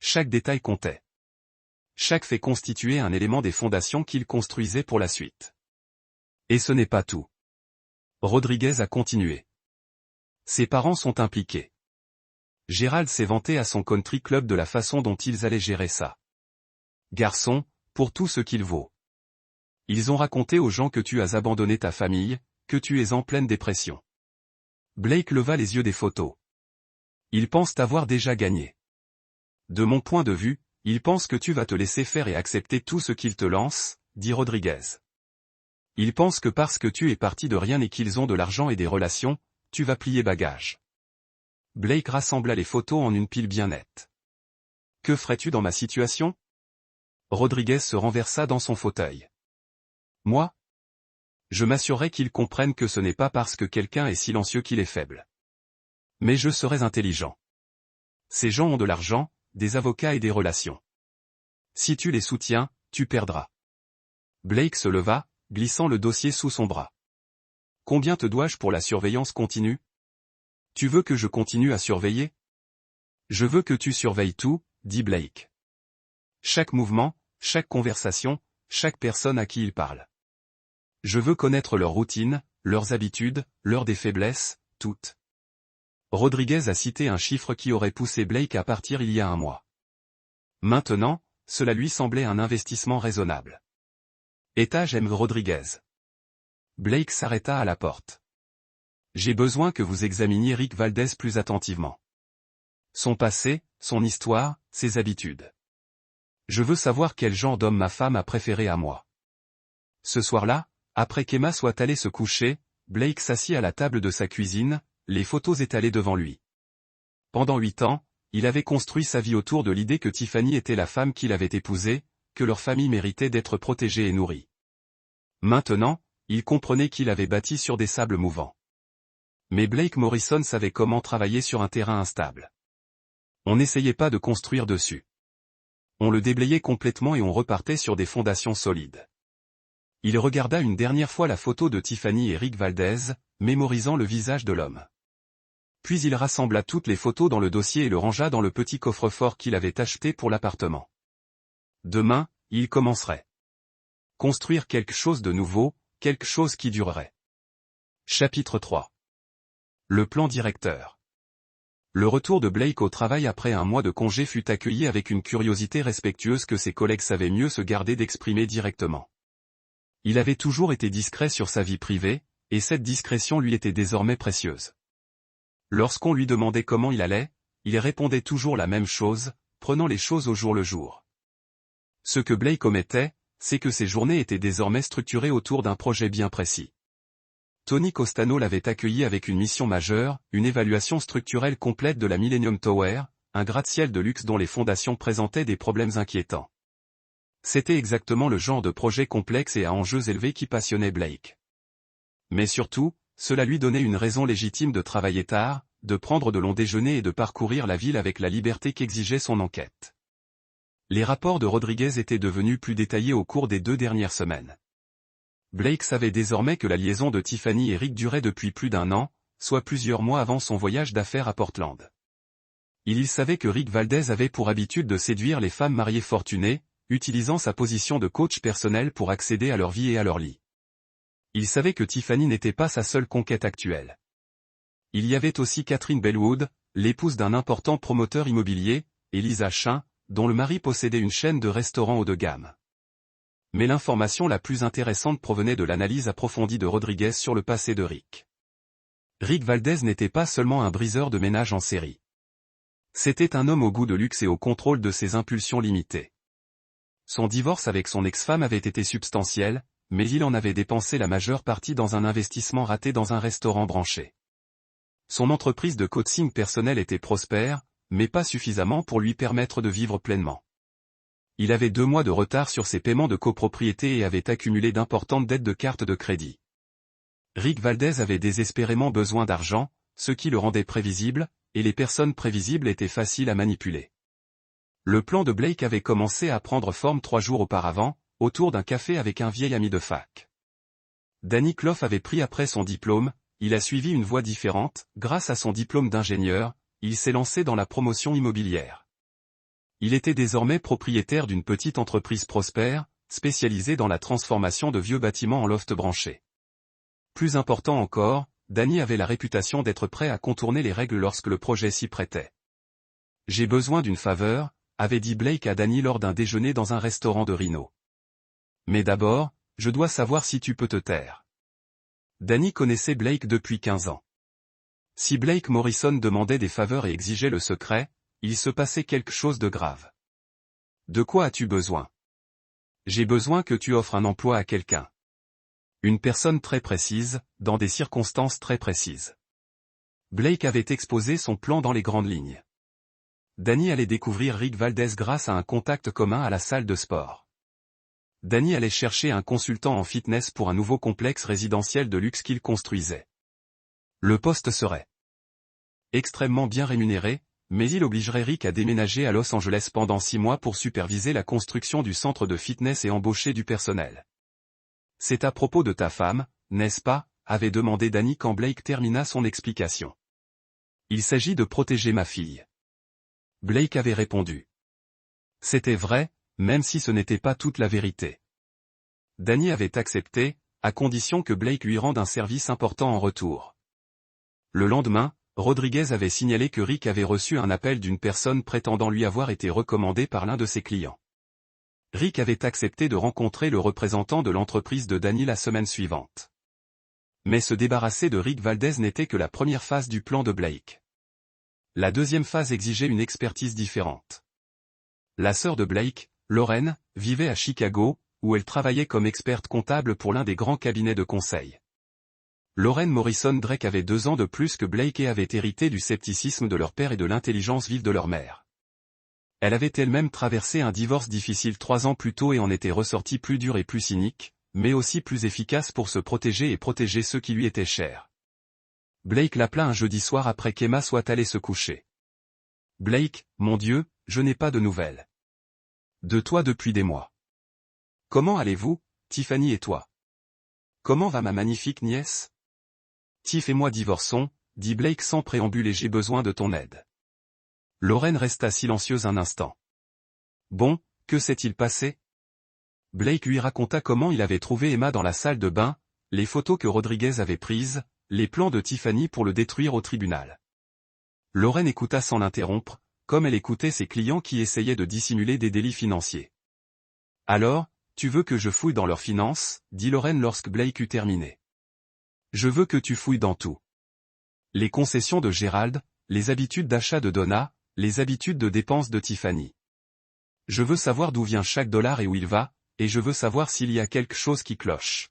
Chaque détail comptait. Chaque fait constituait un élément des fondations qu'il construisait pour la suite. Et ce n'est pas tout. Rodriguez a continué. Ses parents sont impliqués. Gérald s'est vanté à son country club de la façon dont ils allaient gérer ça. Garçon, pour tout ce qu'il vaut. Ils ont raconté aux gens que tu as abandonné ta famille, que tu es en pleine dépression. Blake leva les yeux des photos. Ils pensent avoir déjà gagné. De mon point de vue, ils pensent que tu vas te laisser faire et accepter tout ce qu'ils te lancent, dit Rodriguez. Ils pensent que parce que tu es parti de rien et qu'ils ont de l'argent et des relations, tu vas plier bagage. Blake rassembla les photos en une pile bien nette. Que ferais-tu dans ma situation? Rodriguez se renversa dans son fauteuil. Moi? Je m'assurerai qu'ils comprennent que ce n'est pas parce que quelqu'un est silencieux qu'il est faible. Mais je serais intelligent. Ces gens ont de l'argent, des avocats et des relations. Si tu les soutiens, tu perdras. Blake se leva, glissant le dossier sous son bras. Combien te dois-je pour la surveillance continue? Tu veux que je continue à surveiller? Je veux que tu surveilles tout, dit Blake. Chaque mouvement, chaque conversation, chaque personne à qui il parle. Je veux connaître leur routine, leurs habitudes, l'heure des faiblesses, toutes. Rodriguez a cité un chiffre qui aurait poussé Blake à partir il y a un mois. Maintenant, cela lui semblait un investissement raisonnable. Étage M. Rodriguez. Blake s'arrêta à la porte. J'ai besoin que vous examiniez Rick Valdez plus attentivement. Son passé, son histoire, ses habitudes. Je veux savoir quel genre d'homme ma femme a préféré à moi. Ce soir-là, après qu'Emma soit allée se coucher, Blake s'assit à la table de sa cuisine, les photos étalées devant lui. Pendant 8 ans, il avait construit sa vie autour de l'idée que Tiffany était la femme qu'il avait épousée, que leur famille méritait d'être protégée et nourrie. Maintenant, il comprenait qu'il avait bâti sur des sables mouvants. Mais Blake Morrison savait comment travailler sur un terrain instable. On n'essayait pas de construire dessus. On le déblayait complètement et on repartait sur des fondations solides. Il regarda une dernière fois la photo de Tiffany et Rick Valdez, mémorisant le visage de l'homme. Puis il rassembla toutes les photos dans le dossier et le rangea dans le petit coffre-fort qu'il avait acheté pour l'appartement. Demain, il commencerait. Construire quelque chose de nouveau, quelque chose qui durerait. Chapitre 3. Le plan directeur. Le retour de Blake au travail après un mois de congé fut accueilli avec une curiosité respectueuse que ses collègues savaient mieux se garder d'exprimer directement. Il avait toujours été discret sur sa vie privée, et cette discrétion lui était désormais précieuse. Lorsqu'on lui demandait comment il allait, il répondait toujours la même chose, prenant les choses au jour le jour. Ce que Blake omettait, c'est que ses journées étaient désormais structurées autour d'un projet bien précis. Tony Costano l'avait accueilli avec une mission majeure, une évaluation structurelle complète de la Millennium Tower, un gratte-ciel de luxe dont les fondations présentaient des problèmes inquiétants. C'était exactement le genre de projet complexe et à enjeux élevés qui passionnait Blake. Mais surtout, cela lui donnait une raison légitime de travailler tard, de prendre de longs déjeuners et de parcourir la ville avec la liberté qu'exigeait son enquête. Les rapports de Rodriguez étaient devenus plus détaillés au cours des 2 dernières semaines. Blake savait désormais que la liaison de Tiffany et Rick durait depuis plus d'1 an, soit plusieurs mois avant son voyage d'affaires à Portland. Il savait que Rick Valdez avait pour habitude de séduire les femmes mariées fortunées, utilisant sa position de coach personnel pour accéder à leur vie et à leur lit. Il savait que Tiffany n'était pas sa seule conquête actuelle. Il y avait aussi Catherine Bellwood, l'épouse d'un important promoteur immobilier, et Lisa Chin, dont le mari possédait une chaîne de restaurants haut de gamme. Mais l'information la plus intéressante provenait de l'analyse approfondie de Rodriguez sur le passé de Rick. Rick Valdez n'était pas seulement un briseur de ménage en série. C'était un homme au goût de luxe et au contrôle de ses impulsions limitées. Son divorce avec son ex-femme avait été substantiel, mais il en avait dépensé la majeure partie dans un investissement raté dans un restaurant branché. Son entreprise de coaching personnel était prospère, mais pas suffisamment pour lui permettre de vivre pleinement. Il avait 2 mois de retard sur ses paiements de copropriété et avait accumulé d'importantes dettes de cartes de crédit. Rick Valdez avait désespérément besoin d'argent, ce qui le rendait prévisible, et les personnes prévisibles étaient faciles à manipuler. Le plan de Blake avait commencé à prendre forme 3 jours auparavant, autour d'un café avec un vieil ami de fac. Danny Clough avait pris après son diplôme, il a suivi une voie différente, grâce à son diplôme d'ingénieur, il s'est lancé dans la promotion immobilière. Il était désormais propriétaire d'une petite entreprise prospère, spécialisée dans la transformation de vieux bâtiments en loft branchés. Plus important encore, Danny avait la réputation d'être prêt à contourner les règles lorsque le projet s'y prêtait. « J'ai besoin d'une faveur », avait dit Blake à Danny lors d'un déjeuner dans un restaurant de Reno. « Mais d'abord, je dois savoir si tu peux te taire. » Danny connaissait Blake depuis 15 ans. Si Blake Morrison demandait des faveurs et exigeait le secret, il se passait quelque chose de grave. « De quoi as-tu besoin ? » ? « J'ai besoin que tu offres un emploi à quelqu'un. Une personne très précise, dans des circonstances très précises. » Blake avait exposé son plan dans les grandes lignes. Danny allait découvrir Rick Valdez grâce à un contact commun à la salle de sport. Danny allait chercher un consultant en fitness pour un nouveau complexe résidentiel de luxe qu'il construisait. Le poste serait extrêmement bien rémunéré, mais il obligerait Rick à déménager à Los Angeles pendant 6 mois pour superviser la construction du centre de fitness et embaucher du personnel. C'est à propos de ta femme, n'est-ce pas, avait demandé Danny quand Blake termina son explication. Il s'agit de protéger ma fille. Blake avait répondu. C'était vrai, même si ce n'était pas toute la vérité. Danny avait accepté, à condition que Blake lui rende un service important en retour. Le lendemain, Rodriguez avait signalé que Rick avait reçu un appel d'une personne prétendant lui avoir été recommandée par l'un de ses clients. Rick avait accepté de rencontrer le représentant de l'entreprise de Danny la semaine suivante. Mais se débarrasser de Rick Valdez n'était que la première phase du plan de Blake. La deuxième phase exigeait une expertise différente. La sœur de Blake, Lauren, vivait à Chicago, où elle travaillait comme experte comptable pour l'un des grands cabinets de conseil. Lauren Morrison Drake avait 2 ans de plus que Blake et avait hérité du scepticisme de leur père et de l'intelligence vive de leur mère. Elle avait elle-même traversé un divorce difficile 3 ans plus tôt et en était ressortie plus dure et plus cynique, mais aussi plus efficace pour se protéger et protéger ceux qui lui étaient chers. Blake l'appela un jeudi soir après qu'Emma soit allée se coucher. « Blake, mon Dieu, je n'ai pas de nouvelles. De toi depuis des mois. Comment allez-vous, Tiffany et toi? Comment va ma magnifique nièce? Tiff et moi divorçons, dit Blake sans préambule et j'ai besoin de ton aide. » Lauren resta silencieuse un instant. Bon, que s'est-il passé? Blake lui raconta comment il avait trouvé Emma dans la salle de bain, les photos que Rodriguez avait prises, les plans de Tiffany pour le détruire au tribunal. Lauren écouta sans l'interrompre, comme elle écoutait ses clients qui essayaient de dissimuler des délits financiers. Alors, tu veux que je fouille dans leurs finances, dit Lauren lorsque Blake eut terminé. Je veux que tu fouilles dans tout. Les concessions de Gerald, les habitudes d'achat de Donna, les habitudes de dépenses de Tiffany. Je veux savoir d'où vient chaque dollar et où il va, et je veux savoir s'il y a quelque chose qui cloche.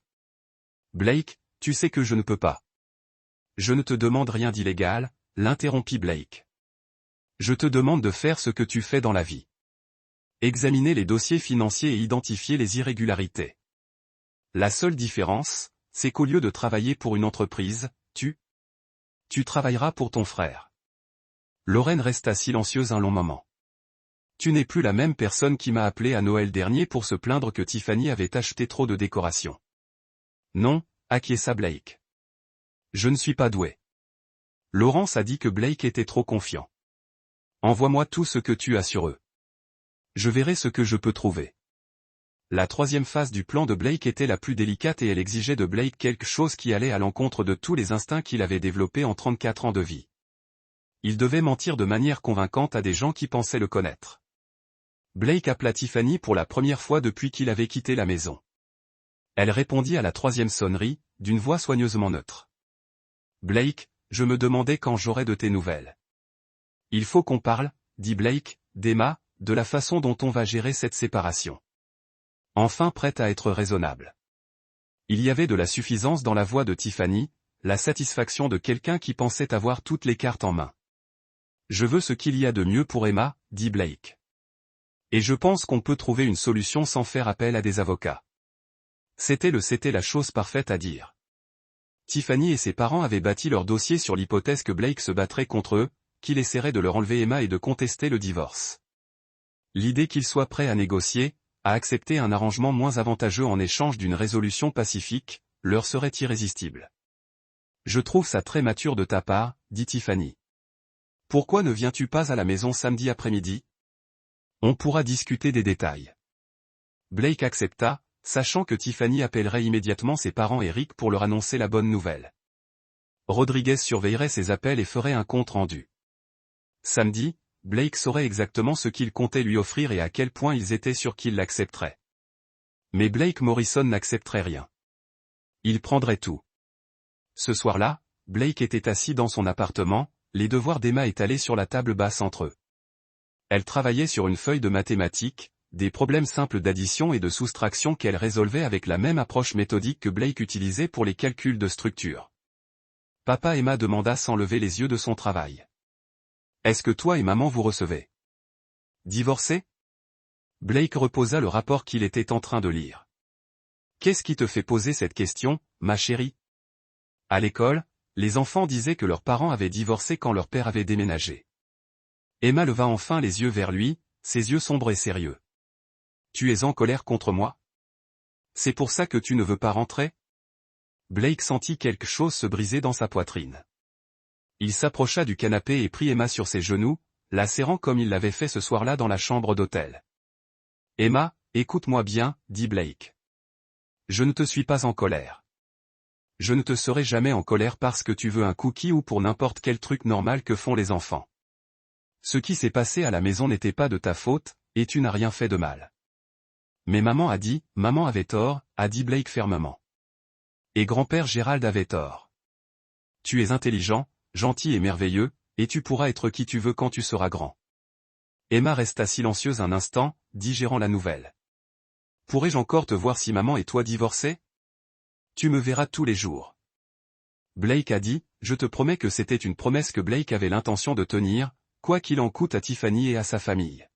Blake, tu sais que je ne peux pas. Je ne te demande rien d'illégal, l'interrompit Blake. Je te demande de faire ce que tu fais dans la vie. Examiner les dossiers financiers et identifier les irrégularités. La seule différence, c'est qu'au lieu de travailler pour une entreprise, tu travailleras pour ton frère. Lauren resta silencieuse un long moment. Tu n'es plus la même personne qui m'a appelé à Noël dernier pour se plaindre que Tiffany avait acheté trop de décorations. Non, acquiesça Blake. Je ne suis pas doué. Laurence a dit que Blake était trop confiant. Envoie-moi tout ce que tu as sur eux. Je verrai ce que je peux trouver. La troisième phase du plan de Blake était la plus délicate et elle exigeait de Blake quelque chose qui allait à l'encontre de tous les instincts qu'il avait développés en 34 ans de vie. Il devait mentir de manière convaincante à des gens qui pensaient le connaître. Blake appela Tiffany pour la première fois depuis qu'il avait quitté la maison. Elle répondit à la troisième sonnerie, d'une voix soigneusement neutre. Blake, je me demandais quand j'aurais de tes nouvelles. Il faut qu'on parle, dit Blake, d'Emma, de la façon dont on va gérer cette séparation. Enfin prête à être raisonnable. Il y avait de la suffisance dans la voix de Tiffany, la satisfaction de quelqu'un qui pensait avoir toutes les cartes en main. Je veux ce qu'il y a de mieux pour Emma, dit Blake. Et je pense qu'on peut trouver une solution sans faire appel à des avocats. C'était la chose parfaite à dire. Tiffany et ses parents avaient bâti leur dossier sur l'hypothèse que Blake se battrait contre eux, qu'il essaierait de leur enlever Emma et de contester le divorce. L'idée qu'il soit prêt à négocier, à accepter un arrangement moins avantageux en échange d'une résolution pacifique, leur serait irrésistible. Je trouve ça très mature de ta part, dit Tiffany. Pourquoi ne viens-tu pas à la maison samedi après-midi? On pourra discuter des détails. Blake accepta, sachant que Tiffany appellerait immédiatement ses parents et Rick pour leur annoncer la bonne nouvelle. Rodriguez surveillerait ses appels et ferait un compte-rendu. Samedi, Blake saurait exactement ce qu'il comptait lui offrir et à quel point ils étaient sûrs qu'il l'accepterait. Mais Blake Morrison n'accepterait rien. Il prendrait tout. Ce soir-là, Blake était assis dans son appartement, les devoirs d'Emma étalés sur la table basse entre eux. Elle travaillait sur une feuille de mathématiques, des problèmes simples d'addition et de soustraction qu'elle résolvait avec la même approche méthodique que Blake utilisait pour les calculs de structure. Papa Emma demanda sans lever les yeux de son travail. Est-ce que toi et maman vous recevez? Divorcé? Blake reposa le rapport qu'il était en train de lire. Qu'est-ce qui te fait poser cette question, ma chérie? À l'école, les enfants disaient que leurs parents avaient divorcé quand leur père avait déménagé. Emma leva enfin les yeux vers lui, ses yeux sombres et sérieux. Tu es en colère contre moi? C'est pour ça que tu ne veux pas rentrer? Blake sentit quelque chose se briser dans sa poitrine. Il s'approcha du canapé et prit Emma sur ses genoux, la serrant comme il l'avait fait ce soir-là dans la chambre d'hôtel. Emma, écoute-moi bien, dit Blake. Je ne te suis pas en colère. Je ne te serai jamais en colère parce que tu veux un cookie ou pour n'importe quel truc normal que font les enfants. Ce qui s'est passé à la maison n'était pas de ta faute, et tu n'as rien fait de mal. Mais maman avait tort, a dit Blake fermement. Et grand-père Gérald avait tort. Tu es intelligent, gentil et merveilleux, et tu pourras être qui tu veux quand tu seras grand. Emma resta silencieuse un instant, digérant la nouvelle. Pourrais-je encore te voir si maman et toi divorcez? Tu me verras tous les jours. Blake a dit, je te promets que c'était une promesse que Blake avait l'intention de tenir, quoi qu'il en coûte à Tiffany et à sa famille.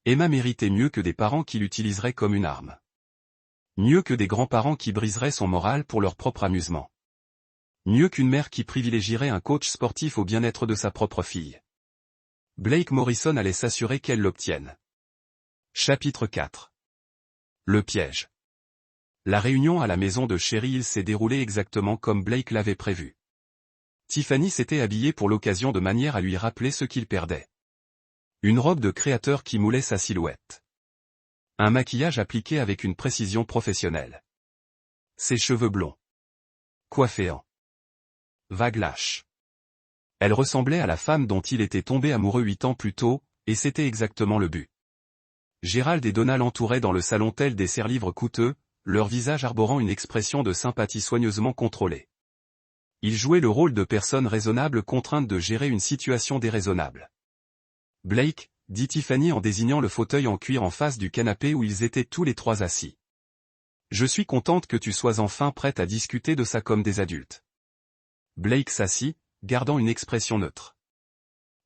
Emma méritait mieux que des parents qui l'utiliseraient comme une arme. Mieux que des grands-parents qui briseraient son moral pour leur propre amusement. Mieux qu'une mère qui privilégierait un coach sportif au bien-être de sa propre fille. Blake Morrison allait s'assurer qu'elle l'obtienne. Chapitre 4. Le piège. La réunion à la maison de Cherry Hill s'est déroulée exactement comme Blake l'avait prévu. Tiffany s'était habillée pour l'occasion de manière à lui rappeler ce qu'il perdait. Une robe de créateur qui moulait sa silhouette. Un maquillage appliqué avec une précision professionnelle. Ses cheveux blonds. Coiffés en vague lâche. Elle ressemblait à la femme dont il était tombé amoureux 8 ans plus tôt, et c'était exactement le but. Gérald et Donna l'entouraient dans le salon tel des serre-livres coûteux, leur visage arborant une expression de sympathie soigneusement contrôlée. Ils jouaient le rôle de personnes raisonnables contraintes de gérer une situation déraisonnable. Blake, dit Tiffany en désignant le fauteuil en cuir en face du canapé où ils étaient tous les trois assis. Je suis contente que tu sois enfin prête à discuter de ça comme des adultes. Blake s'assit, gardant une expression neutre.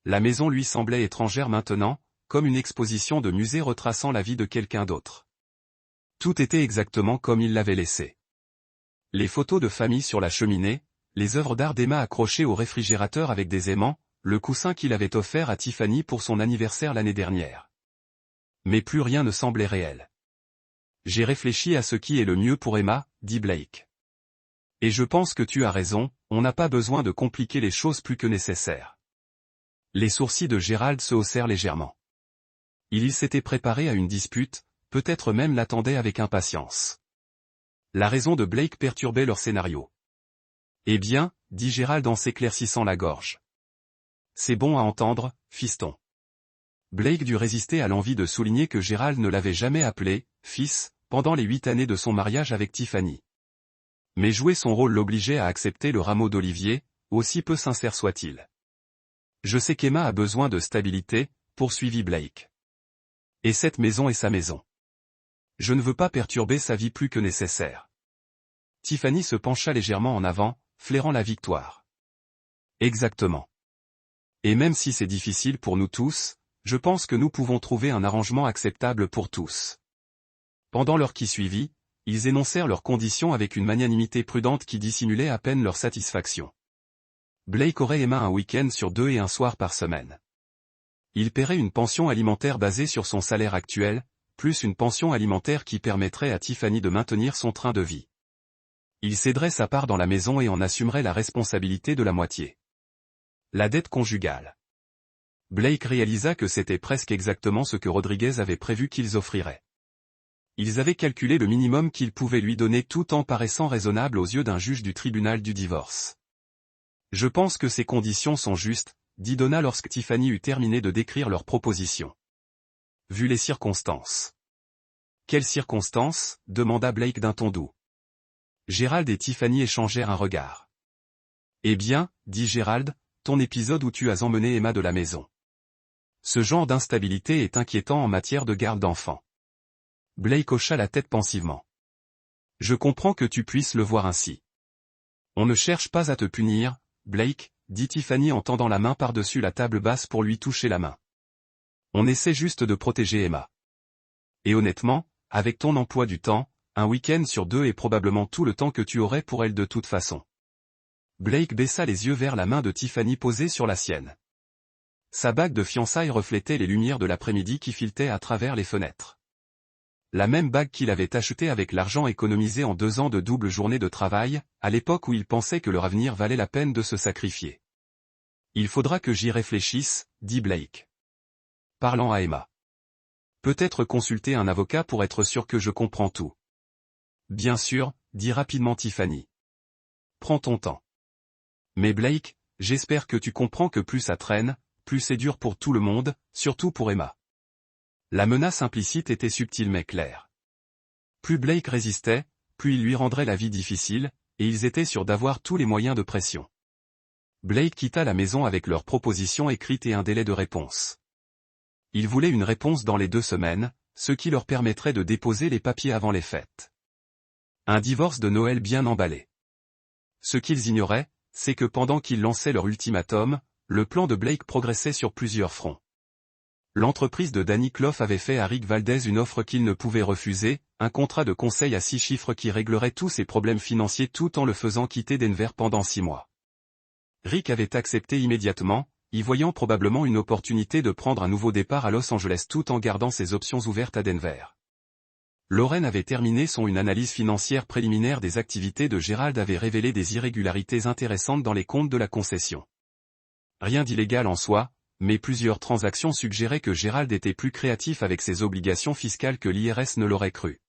La maison lui semblait étrangère maintenant, comme une exposition de musée retraçant la vie de quelqu'un d'autre. Tout était exactement comme il l'avait laissé. Les photos de famille sur la cheminée, les œuvres d'art d'Emma accrochées au réfrigérateur avec des aimants, le coussin qu'il avait offert à Tiffany pour son anniversaire l'année dernière. Mais plus rien ne semblait réel. J'ai réfléchi à ce qui est le mieux pour Emma, dit Blake. Et je pense que tu as raison, on n'a pas besoin de compliquer les choses plus que nécessaire. Les sourcils de Gérald se haussèrent légèrement. Il s'était préparé à une dispute, peut-être même l'attendait avec impatience. La raison de Blake perturbait leur scénario. Eh bien, dit Gérald en s'éclaircissant la gorge. C'est bon à entendre, fiston. Blake dut résister à l'envie de souligner que Gérald ne l'avait jamais appelé « fils » pendant les 8 années de son mariage avec Tiffany. Mais jouer son rôle l'obligeait à accepter le rameau d'olivier, aussi peu sincère soit-il. Je sais qu'Emma a besoin de stabilité, poursuivit Blake. Et cette maison est sa maison. Je ne veux pas perturber sa vie plus que nécessaire. Tiffany se pencha légèrement en avant, flairant la victoire. Exactement. Et même si c'est difficile pour nous tous, je pense que nous pouvons trouver un arrangement acceptable pour tous. Pendant l'heure qui suivit, ils énoncèrent leurs conditions avec une magnanimité prudente qui dissimulait à peine leur satisfaction. Blake aurait Emma un week-end sur 2 et un soir par semaine. Il paierait une pension alimentaire basée sur son salaire actuel, plus une pension alimentaire qui permettrait à Tiffany de maintenir son train de vie. Il céderait sa part dans la maison et en assumerait la responsabilité de la moitié. La dette conjugale. Blake réalisa que c'était presque exactement ce que Rodriguez avait prévu qu'ils offriraient. Ils avaient calculé le minimum qu'ils pouvaient lui donner tout en paraissant raisonnable aux yeux d'un juge du tribunal du divorce. Je pense que ces conditions sont justes, dit Donna lorsque Tiffany eut terminé de décrire leur proposition. Vu les circonstances. Quelles circonstances? Demanda Blake d'un ton doux. Gérald et Tiffany échangèrent un regard. Eh bien, dit Gérald, ton épisode où tu as emmené Emma de la maison. Ce genre d'instabilité est inquiétant en matière de garde d'enfants. Blake hocha la tête pensivement. Je comprends que tu puisses le voir ainsi. On ne cherche pas à te punir, Blake, dit Tiffany en tendant la main par-dessus la table basse pour lui toucher la main. On essaie juste de protéger Emma. Et honnêtement, avec ton emploi du temps, un week-end sur 2 est probablement tout le temps que tu aurais pour elle de toute façon. Blake baissa les yeux vers la main de Tiffany posée sur la sienne. Sa bague de fiançailles reflétait les lumières de l'après-midi qui filetaient à travers les fenêtres. La même bague qu'il avait achetée avec l'argent économisé en 2 ans de double journée de travail, à l'époque où il pensait que leur avenir valait la peine de se sacrifier. Il faudra que j'y réfléchisse, dit Blake. Parlant à Emma. Peut-être consulter un avocat pour être sûr que je comprends tout. Bien sûr, dit rapidement Tiffany. Prends ton temps. Mais Blake, j'espère que tu comprends que plus ça traîne, plus c'est dur pour tout le monde, surtout pour Emma. La menace implicite était subtile mais claire. Plus Blake résistait, plus il lui rendrait la vie difficile, et ils étaient sûrs d'avoir tous les moyens de pression. Blake quitta la maison avec leur proposition écrite et un délai de réponse. Il voulait une réponse dans les 2 semaines, ce qui leur permettrait de déposer les papiers avant les fêtes. Un divorce de Noël bien emballé. Ce qu'ils ignoraient, c'est que pendant qu'ils lançaient leur ultimatum, le plan de Blake progressait sur plusieurs fronts. L'entreprise de Danny Clough avait fait à Rick Valdez une offre qu'il ne pouvait refuser, un contrat de conseil à 6 chiffres qui réglerait tous ses problèmes financiers tout en le faisant quitter Denver pendant 6 mois. Rick avait accepté immédiatement, y voyant probablement une opportunité de prendre un nouveau départ à Los Angeles tout en gardant ses options ouvertes à Denver. Lauren avait terminé une analyse financière préliminaire des activités de Gerald avait révélé des irrégularités intéressantes dans les comptes de la concession. Rien d'illégal en soi, mais plusieurs transactions suggéraient que Gerald était plus créatif avec ses obligations fiscales que l'IRS ne l'aurait cru.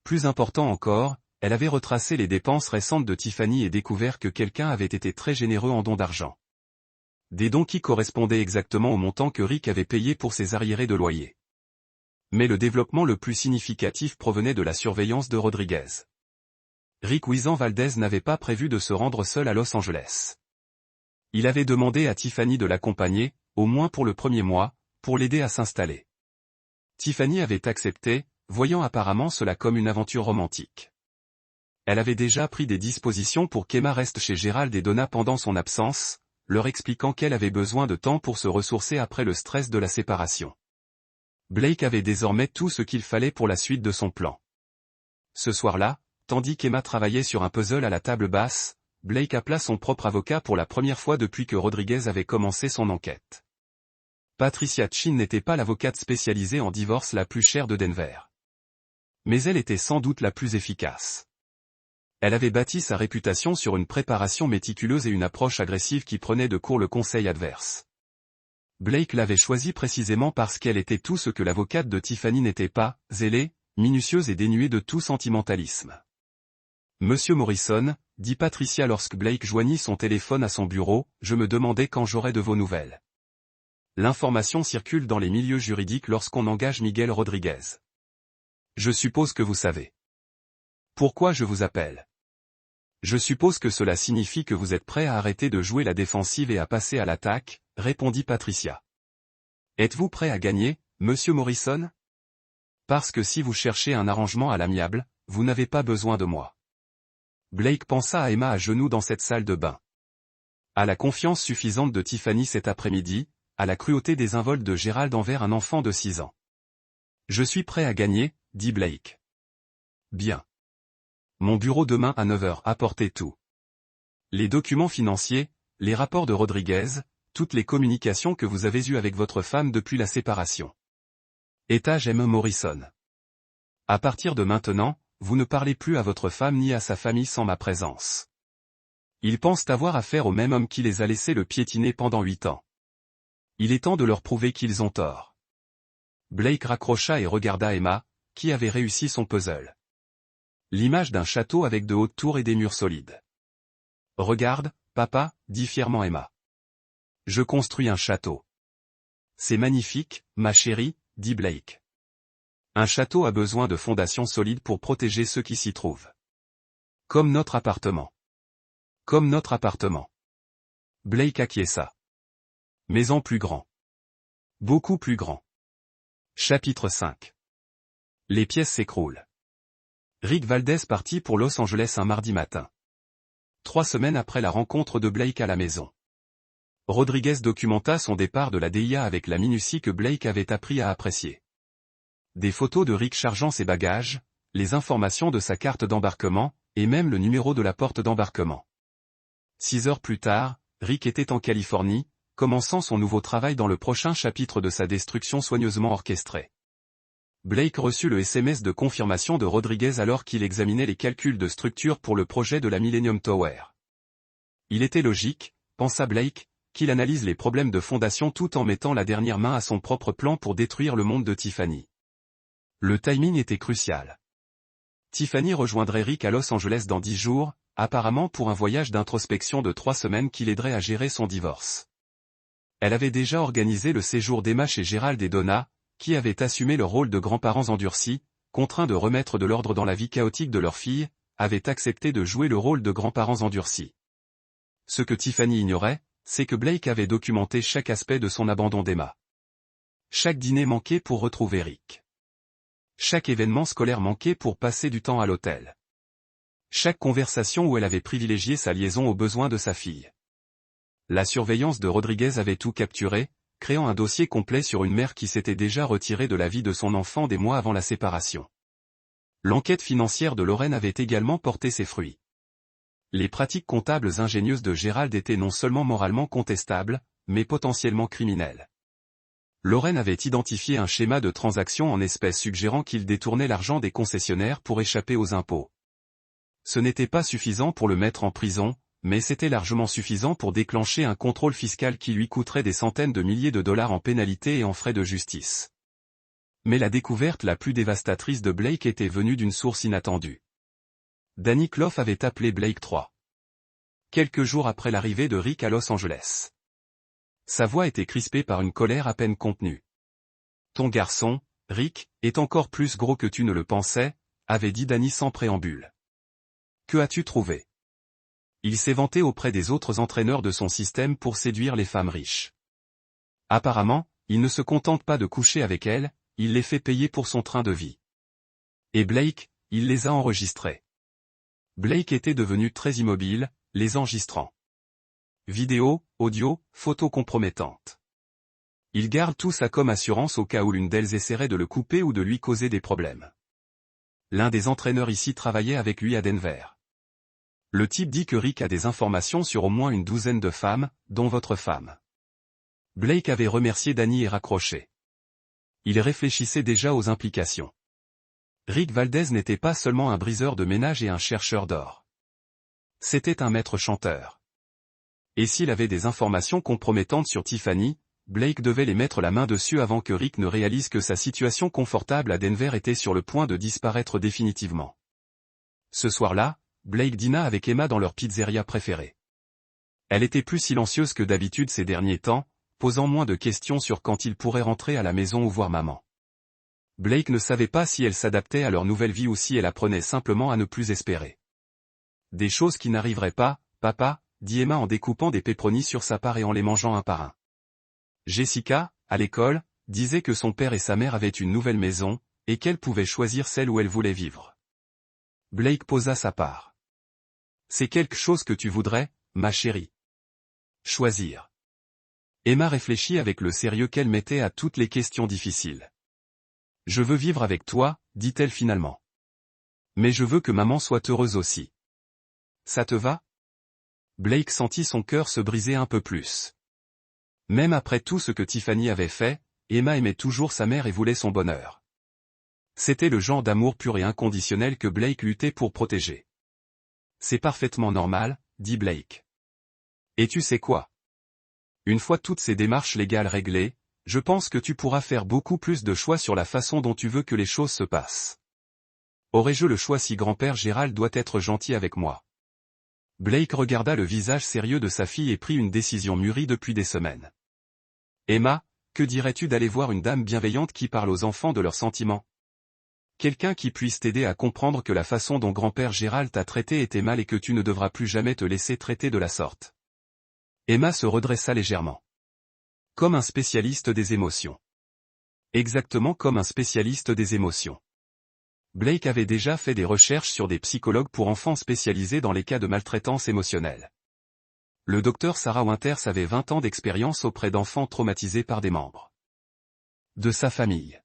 Plus important encore, elle avait retracé les dépenses récentes de Tiffany et découvert que quelqu'un avait été très généreux en dons d'argent. Des dons qui correspondaient exactement au montant que Rick avait payé pour ses arriérés de loyer. Mais le développement le plus significatif provenait de la surveillance de Rodriguez. Rick Wizan Valdez n'avait pas prévu de se rendre seul à Los Angeles. Il avait demandé à Tiffany de l'accompagner, au moins pour le premier mois, pour l'aider à s'installer. Tiffany avait accepté, voyant apparemment cela comme une aventure romantique. Elle avait déjà pris des dispositions pour qu'Emma reste chez Gerald et Donna pendant son absence, leur expliquant qu'elle avait besoin de temps pour se ressourcer après le stress de la séparation. Blake avait désormais tout ce qu'il fallait pour la suite de son plan. Ce soir-là, tandis qu'Emma travaillait sur un puzzle à la table basse, Blake appela son propre avocat pour la première fois depuis que Rodriguez avait commencé son enquête. Patricia Chin n'était pas l'avocate spécialisée en divorce la plus chère de Denver. Mais elle était sans doute la plus efficace. Elle avait bâti sa réputation sur une préparation méticuleuse et une approche agressive qui prenait de court le conseil adverse. Blake l'avait choisie précisément parce qu'elle était tout ce que l'avocate de Tiffany n'était pas, zélée, minutieuse et dénuée de tout sentimentalisme. Monsieur Morrison, dit Patricia lorsque Blake joignit son téléphone à son bureau, je me demandais quand j'aurais de vos nouvelles. L'information circule dans les milieux juridiques lorsqu'on engage Miguel Rodriguez. Je suppose que vous savez. Pourquoi je vous appelle? Je suppose que cela signifie que vous êtes prêt à arrêter de jouer la défensive et à passer à l'attaque, répondit Patricia. Êtes-vous prêt à gagner, monsieur Morrison? Parce que si vous cherchez un arrangement à l'amiable, vous n'avez pas besoin de moi. Blake pensa à Emma à genoux dans cette salle de bain. À la confiance suffisante de Tiffany cet après-midi, à la cruauté désinvolte de Gerald envers un enfant de 6 ans. Je suis prêt à gagner, dit Blake. Bien. Mon bureau demain à 9h, apportez tout. Les documents financiers, les rapports de Rodriguez, toutes les communications que vous avez eues avec votre femme depuis la séparation. Étage M. Morrison. À partir de maintenant, vous ne parlez plus à votre femme ni à sa famille sans ma présence. Ils pensent avoir affaire au même homme qui les a laissés le piétiner pendant 8 ans. Il est temps de leur prouver qu'ils ont tort. Blake raccrocha et regarda Emma, qui avait réussi son puzzle. L'image d'un château avec de hautes tours et des murs solides. Regarde, papa, dit fièrement Emma. Je construis un château. C'est magnifique, ma chérie, dit Blake. Un château a besoin de fondations solides pour protéger ceux qui s'y trouvent. Comme notre appartement. Comme notre appartement. Blake acquiesça. Mais en plus grand. Beaucoup plus grand. Chapitre 5. Les pièces s'écroulent. Rick Valdez partit pour Los Angeles un mardi matin. 3 semaines après la rencontre de Blake à la maison. Rodriguez documenta son départ de la DIA avec la minutie que Blake avait appris à apprécier. Des photos de Rick chargeant ses bagages, les informations de sa carte d'embarquement, et même le numéro de la porte d'embarquement. 6 heures plus tard, Rick était en Californie, commençant son nouveau travail dans le prochain chapitre de sa destruction soigneusement orchestrée. Blake reçut le SMS de confirmation de Rodriguez alors qu'il examinait les calculs de structure pour le projet de la Millennium Tower. Il était logique, pensa Blake, qu'il analyse les problèmes de fondation tout en mettant la dernière main à son propre plan pour détruire le monde de Tiffany. Le timing était crucial. Tiffany rejoindrait Rick à Los Angeles dans 10 jours, apparemment pour un voyage d'introspection de 3 semaines qui l'aiderait à gérer son divorce. Elle avait déjà organisé le séjour d'Emma chez Gérald et Donna, qui avaient assumé le rôle de grands-parents endurcis, contraints de remettre de l'ordre dans la vie chaotique de leur fille, avaient accepté de jouer le rôle de grands-parents endurcis. Ce que Tiffany ignorait, c'est que Blake avait documenté chaque aspect de son abandon d'Emma. Chaque dîner manqué pour retrouver Rick. Chaque événement scolaire manqué pour passer du temps à l'hôtel. Chaque conversation où elle avait privilégié sa liaison aux besoins de sa fille. La surveillance de Rodriguez avait tout capturé, créant un dossier complet sur une mère qui s'était déjà retirée de la vie de son enfant des mois avant la séparation. L'enquête financière de Lorraine avait également porté ses fruits. Les pratiques comptables ingénieuses de Gérald étaient non seulement moralement contestables, mais potentiellement criminelles. Lorraine avait identifié un schéma de transaction en espèces suggérant qu'il détournait l'argent des concessionnaires pour échapper aux impôts. Ce n'était pas suffisant pour le mettre en prison, mais c'était largement suffisant pour déclencher un contrôle fiscal qui lui coûterait des centaines de milliers de dollars en pénalités et en frais de justice. Mais la découverte la plus dévastatrice de Blake était venue d'une source inattendue. Danny Clough avait appelé Blake 3. Quelques jours après l'arrivée de Rick à Los Angeles. Sa voix était crispée par une colère à peine contenue. « Ton garçon, Rick, est encore plus gros que tu ne le pensais », avait dit Danny sans préambule. « Que as-tu trouvé ?» Il s'est vanté auprès des autres entraîneurs de son système pour séduire les femmes riches. Apparemment, il ne se contente pas de coucher avec elles, il les fait payer pour son train de vie. Et Blake, il les a enregistrés. Blake était devenu très immobile, les enregistrant. Vidéo, audio, photos compromettantes. Il garde tout ça comme assurance au cas où l'une d'elles essaierait de le couper ou de lui causer des problèmes. L'un des entraîneurs ici travaillait avec lui à Denver. Le type dit que Rick a des informations sur au moins une douzaine de femmes, dont votre femme. Blake avait remercié Danny et raccroché. Il réfléchissait déjà aux implications. Rick Valdez n'était pas seulement un briseur de ménage et un chercheur d'or. C'était un maître chanteur. Et s'il avait des informations compromettantes sur Tiffany, Blake devait les mettre la main dessus avant que Rick ne réalise que sa situation confortable à Denver était sur le point de disparaître définitivement. Ce soir-là, Blake dîna avec Emma dans leur pizzeria préférée. Elle était plus silencieuse que d'habitude ces derniers temps, posant moins de questions sur quand il pourrait rentrer à la maison ou voir maman. Blake ne savait pas si elle s'adaptait à leur nouvelle vie ou si elle apprenait simplement à ne plus espérer. Des choses qui n'arriveraient pas, papa, dit Emma en découpant des pepperonis sur sa part et en les mangeant un par un. Jessica, à l'école, disait que son père et sa mère avaient une nouvelle maison, et qu'elle pouvait choisir celle où elle voulait vivre. Blake posa sa part. C'est quelque chose que tu voudrais, ma chérie. Choisir. Emma réfléchit avec le sérieux qu'elle mettait à toutes les questions difficiles. Je veux vivre avec toi, dit-elle finalement. Mais je veux que maman soit heureuse aussi. Ça te va? Blake sentit son cœur se briser un peu plus. Même après tout ce que Tiffany avait fait, Emma aimait toujours sa mère et voulait son bonheur. C'était le genre d'amour pur et inconditionnel que Blake luttait pour protéger. C'est parfaitement normal, dit Blake. Et tu sais quoi? Une fois toutes ces démarches légales réglées, je pense que tu pourras faire beaucoup plus de choix sur la façon dont tu veux que les choses se passent. Aurais-je le choix si grand-père Gérald doit être gentil avec moi? Blake regarda le visage sérieux de sa fille et prit une décision mûrie depuis des semaines. Emma, que dirais-tu d'aller voir une dame bienveillante qui parle aux enfants de leurs sentiments? Quelqu'un qui puisse t'aider à comprendre que la façon dont grand-père Gérald t'a traité était mal et que tu ne devras plus jamais te laisser traiter de la sorte. Emma se redressa légèrement. Comme un spécialiste des émotions. Exactement comme un spécialiste des émotions. Blake avait déjà fait des recherches sur des psychologues pour enfants spécialisés dans les cas de maltraitance émotionnelle. Le docteur Sarah Winters avait 20 ans d'expérience auprès d'enfants traumatisés par des membres de sa famille.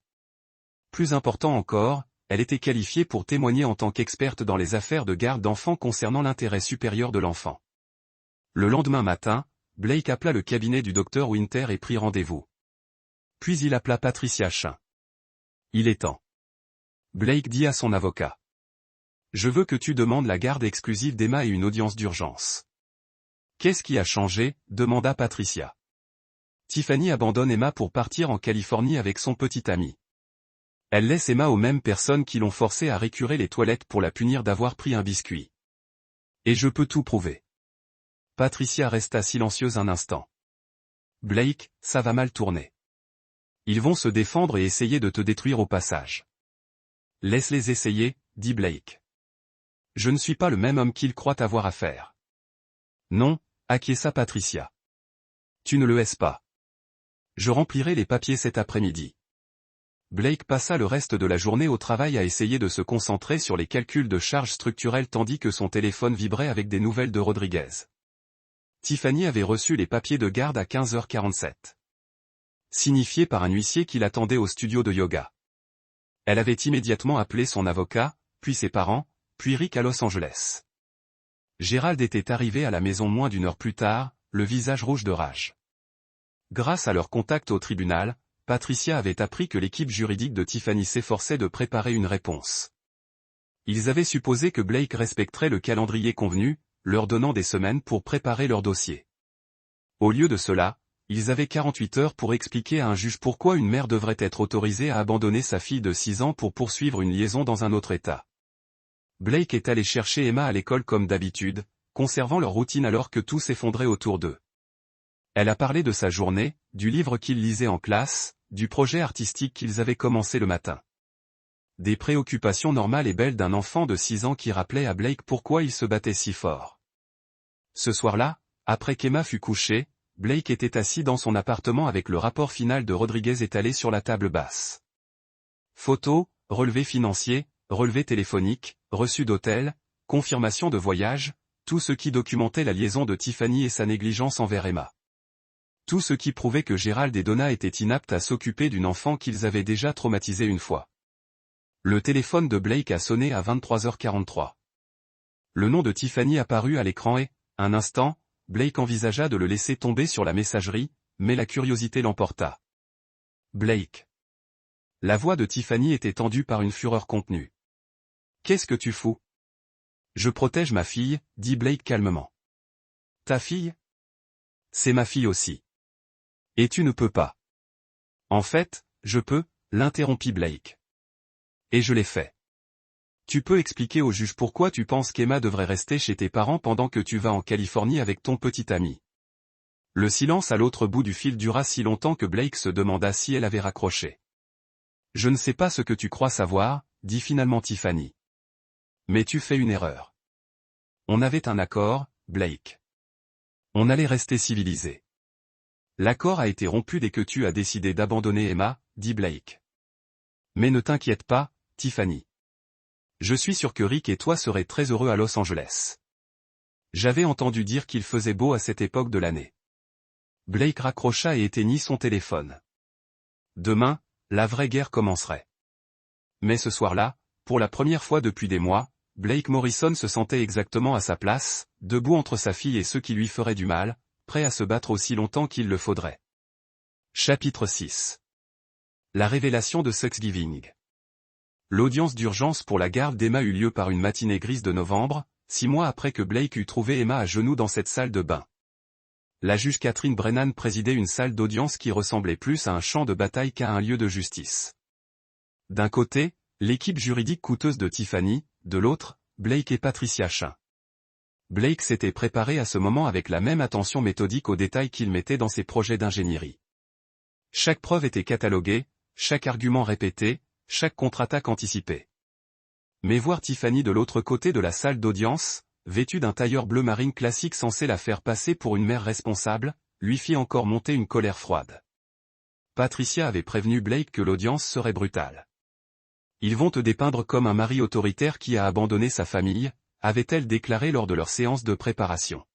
Plus important encore, elle était qualifiée pour témoigner en tant qu'experte dans les affaires de garde d'enfants concernant l'intérêt supérieur de l'enfant. Le lendemain matin, Blake appela le cabinet du docteur Winter et prit rendez-vous. Puis il appela Patricia Chin. Il est temps. Blake dit à son avocat. Je veux que tu demandes la garde exclusive d'Emma et une audience d'urgence. Qu'est-ce qui a changé, demanda Patricia. Tiffany abandonne Emma pour partir en Californie avec son petit ami. Elle laisse Emma aux mêmes personnes qui l'ont forcée à récurer les toilettes pour la punir d'avoir pris un biscuit. Et je peux tout prouver. Patricia resta silencieuse un instant. Blake, ça va mal tourner. Ils vont se défendre et essayer de te détruire au passage. Laisse-les essayer, dit Blake. Je ne suis pas le même homme qu'ils croient avoir affaire. Non, acquiesça Patricia. Tu ne le es pas. Je remplirai les papiers cet après-midi. Blake passa le reste de la journée au travail à essayer de se concentrer sur les calculs de charges structurelles tandis que son téléphone vibrait avec des nouvelles de Rodriguez. Tiffany avait reçu les papiers de garde à 15h47. Signifiés par un huissier qui l'attendait au studio de yoga. Elle avait immédiatement appelé son avocat, puis ses parents, puis Rick à Los Angeles. Gérald était arrivé à la maison moins d'une heure plus tard, le visage rouge de rage. Grâce à leur contact au tribunal, Patricia avait appris que l'équipe juridique de Tiffany s'efforçait de préparer une réponse. Ils avaient supposé que Blake respecterait le calendrier convenu, leur donnant des semaines pour préparer leur dossier. Au lieu de cela, ils avaient 48 heures pour expliquer à un juge pourquoi une mère devrait être autorisée à abandonner sa fille de 6 ans pour poursuivre une liaison dans un autre État. Blake est allé chercher Emma à l'école comme d'habitude, conservant leur routine alors que tout s'effondrait autour d'eux. Elle a parlé de sa journée, du livre qu'ils lisaient en classe, du projet artistique qu'ils avaient commencé le matin. Des préoccupations normales et belles d'un enfant de 6 ans qui rappelait à Blake pourquoi il se battait si fort. Ce soir-là, après qu'Emma fut couchée, Blake était assis dans son appartement avec le rapport final de Rodriguez étalé sur la table basse. Photos, relevés financiers, relevés téléphoniques, reçus d'hôtel, confirmation de voyage, tout ce qui documentait la liaison de Tiffany et sa négligence envers Emma. Tout ce qui prouvait que Gérald et Donna étaient inaptes à s'occuper d'une enfant qu'ils avaient déjà traumatisée une fois. Le téléphone de Blake a sonné à 23h43. Le nom de Tiffany apparut à l'écran et, un instant, Blake envisagea de le laisser tomber sur la messagerie, mais la curiosité l'emporta. Blake. La voix de Tiffany était tendue par une fureur contenue. Qu'est-ce que tu fous? Je protège ma fille, dit Blake calmement. Ta fille? C'est ma fille aussi. Et tu ne peux pas. En fait, je peux, l'interrompit Blake. Et je l'ai fait. Tu peux expliquer au juge pourquoi tu penses qu'Emma devrait rester chez tes parents pendant que tu vas en Californie avec ton petit ami. Le silence à l'autre bout du fil dura si longtemps que Blake se demanda si elle avait raccroché. Je ne sais pas ce que tu crois savoir, dit finalement Tiffany. Mais tu fais une erreur. On avait un accord, Blake. On allait rester civilisé. L'accord a été rompu dès que tu as décidé d'abandonner Emma, dit Blake. Mais ne t'inquiète pas, Tiffany. Je suis sûr que Rick et toi serez très heureux à Los Angeles. J'avais entendu dire qu'il faisait beau à cette époque de l'année. Blake raccrocha et éteignit son téléphone. Demain, la vraie guerre commencerait. Mais ce soir-là, pour la première fois depuis des mois, Blake Morrison se sentait exactement à sa place, debout entre sa fille et ceux qui lui feraient du mal, prêt à se battre aussi longtemps qu'il le faudrait. Chapitre 6. La révélation de Thanksgiving. L'audience d'urgence pour la garde d'Emma eut lieu par une matinée grise de novembre, 6 mois après que Blake eut trouvé Emma à genoux dans cette salle de bain. La juge Catherine Brennan présidait une salle d'audience qui ressemblait plus à un champ de bataille qu'à un lieu de justice. D'un côté, l'équipe juridique coûteuse de Tiffany, de l'autre, Blake et Patricia Chin. Blake s'était préparé à ce moment avec la même attention méthodique aux détails qu'il mettait dans ses projets d'ingénierie. Chaque preuve était cataloguée, chaque argument répété, chaque contre-attaque anticipée. Mais voir Tiffany de l'autre côté de la salle d'audience, vêtue d'un tailleur bleu marine classique censé la faire passer pour une mère responsable, lui fit encore monter une colère froide. Patricia avait prévenu Blake que l'audience serait brutale. Ils vont te dépeindre comme un mari autoritaire qui a abandonné sa famille, avait-elle déclaré lors de leur séance de préparation.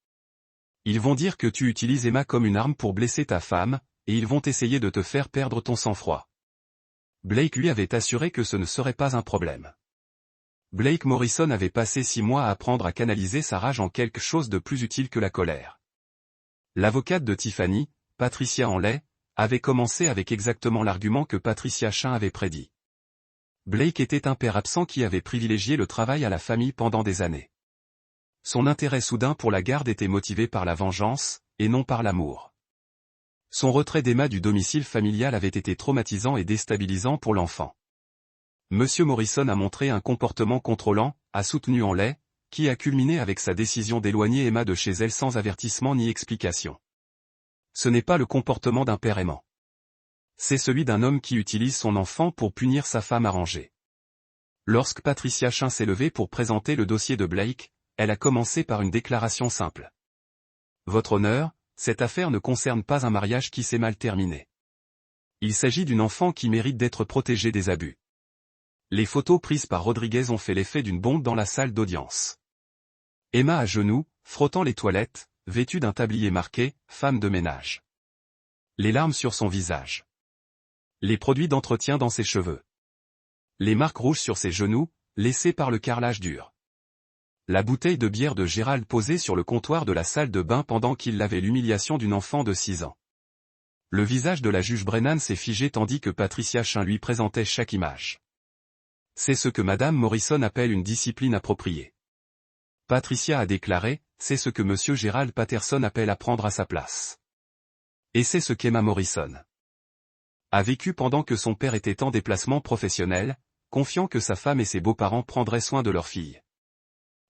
Ils vont dire que tu utilises Emma comme une arme pour blesser ta femme, et ils vont essayer de te faire perdre ton sang-froid. Blake lui avait assuré que ce ne serait pas un problème. Blake Morrison avait passé 6 mois à apprendre à canaliser sa rage en quelque chose de plus utile que la colère. L'avocate de Tiffany, Patricia Hanley, avait commencé avec exactement l'argument que Patricia Chain avait prédit. Blake était un père absent qui avait privilégié le travail à la famille pendant des années. Son intérêt soudain pour la garde était motivé par la vengeance, et non par l'amour. Son retrait d'Emma du domicile familial avait été traumatisant et déstabilisant pour l'enfant. Monsieur Morrison a montré un comportement contrôlant, a soutenu Hanley, qui a culminé avec sa décision d'éloigner Emma de chez elle sans avertissement ni explication. Ce n'est pas le comportement d'un père aimant. C'est celui d'un homme qui utilise son enfant pour punir sa femme arrangée. Lorsque Patricia Chain s'est levée pour présenter le dossier de Blake, elle a commencé par une déclaration simple. Votre honneur, cette affaire ne concerne pas un mariage qui s'est mal terminé. Il s'agit d'une enfant qui mérite d'être protégée des abus. Les photos prises par Rodriguez ont fait l'effet d'une bombe dans la salle d'audience. Emma à genoux, frottant les toilettes, vêtue d'un tablier marqué « Femme de ménage ». Les larmes sur son visage. Les produits d'entretien dans ses cheveux. Les marques rouges sur ses genoux, laissées par le carrelage dur. La bouteille de bière de Gérald posée sur le comptoir de la salle de bain pendant qu'il lavait l'humiliation d'une enfant de 6 ans. Le visage de la juge Brennan s'est figé tandis que Patricia Chain lui présentait chaque image. C'est ce que Madame Morrison appelle une discipline appropriée. Patricia a déclaré, c'est ce que Monsieur Gérald Patterson appelle apprendre à sa place. Et c'est ce qu'Emma Morrison a vécu pendant que son père était en déplacement professionnel, confiant que sa femme et ses beaux-parents prendraient soin de leur fille.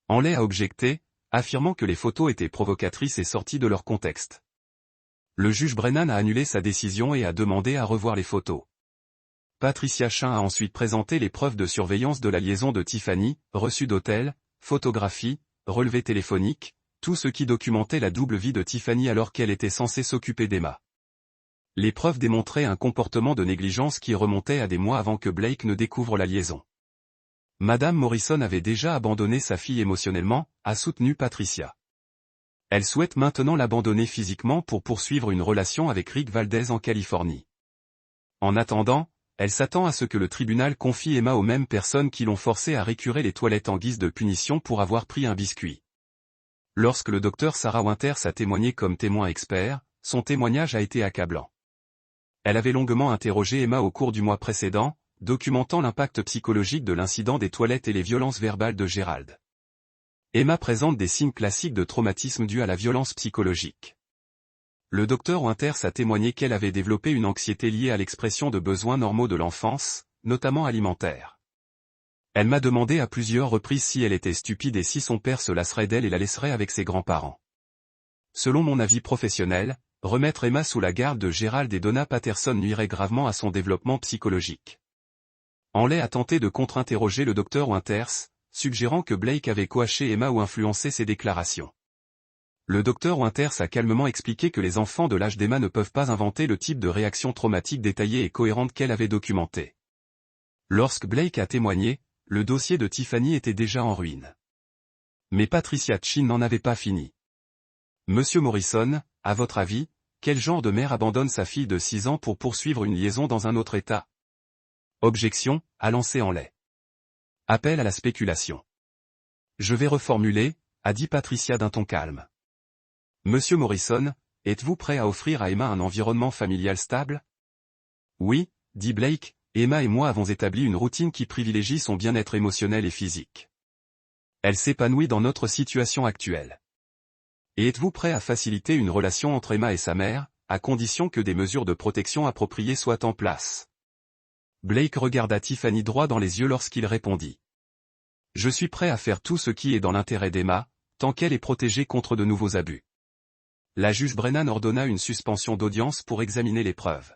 Hanley a objecté, affirmant que les photos étaient provocatrices et sorties de leur contexte. Le juge Brennan a annulé sa décision et a demandé à revoir les photos. Patricia Chain a ensuite présenté les preuves de surveillance de la liaison de Tiffany, reçus d'hôtel, photographies, relevés téléphoniques, tout ce qui documentait la double vie de Tiffany alors qu'elle était censée s'occuper d'Emma. Les preuves démontraient un comportement de négligence qui remontait à des mois avant que Blake ne découvre la liaison. Madame Morrison avait déjà abandonné sa fille émotionnellement, a soutenu Patricia. Elle souhaite maintenant l'abandonner physiquement pour poursuivre une relation avec Rick Valdez en Californie. En attendant, elle s'attend à ce que le tribunal confie Emma aux mêmes personnes qui l'ont forcée à récurer les toilettes en guise de punition pour avoir pris un biscuit. Lorsque le docteur Sarah Winters a témoigné comme témoin expert, son témoignage a été accablant. Elle avait longuement interrogé Emma au cours du mois précédent, documentant l'impact psychologique de l'incident des toilettes et les violences verbales de Gérald. Emma présente des signes classiques de traumatisme dû à la violence psychologique. Le docteur Winters a témoigné qu'elle avait développé une anxiété liée à l'expression de besoins normaux de l'enfance, notamment alimentaires. Elle m'a demandé à plusieurs reprises si elle était stupide et si son père se lasserait d'elle et la laisserait avec ses grands-parents. Selon mon avis professionnel, remettre Emma sous la garde de Gérald et Donna Patterson nuirait gravement à son développement psychologique. Hanley a tenté de contre-interroger le docteur Winters, suggérant que Blake avait coaché Emma ou influencé ses déclarations. Le docteur Winters a calmement expliqué que les enfants de l'âge d'Emma ne peuvent pas inventer le type de réaction traumatique détaillée et cohérente qu'elle avait documentée. Lorsque Blake a témoigné, le dossier de Tiffany était déjà en ruine. Mais Patricia Chain n'en avait pas fini. Monsieur Morrison, à votre avis, quel genre de mère abandonne sa fille de 6 ans pour poursuivre une liaison dans un autre état? Objection, a lancé Hanley. Appel à la spéculation. Je vais reformuler, a dit Patricia d'un ton calme. Monsieur Morrison, êtes-vous prêt à offrir à Emma un environnement familial stable? Oui, dit Blake, Emma et moi avons établi une routine qui privilégie son bien-être émotionnel et physique. Elle s'épanouit dans notre situation actuelle. Et êtes-vous prêt à faciliter une relation entre Emma et sa mère, à condition que des mesures de protection appropriées soient en place? Blake regarda Tiffany droit dans les yeux lorsqu'il répondit. Je suis prêt à faire tout ce qui est dans l'intérêt d'Emma, tant qu'elle est protégée contre de nouveaux abus. La juge Brennan ordonna une suspension d'audience pour examiner les preuves.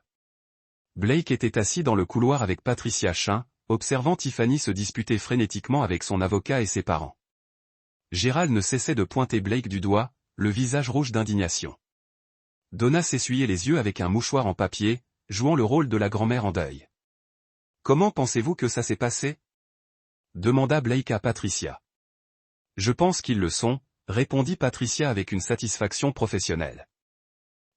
Blake était assis dans le couloir avec Patricia Chain, observant Tiffany se disputer frénétiquement avec son avocat et ses parents. Gérald ne cessait de pointer Blake du doigt, le visage rouge d'indignation. Donna s'essuyait les yeux avec un mouchoir en papier, jouant le rôle de la grand-mère en deuil. Comment pensez-vous que ça s'est passé? Demanda Blake à Patricia. Je pense qu'ils le sont, répondit Patricia avec une satisfaction professionnelle.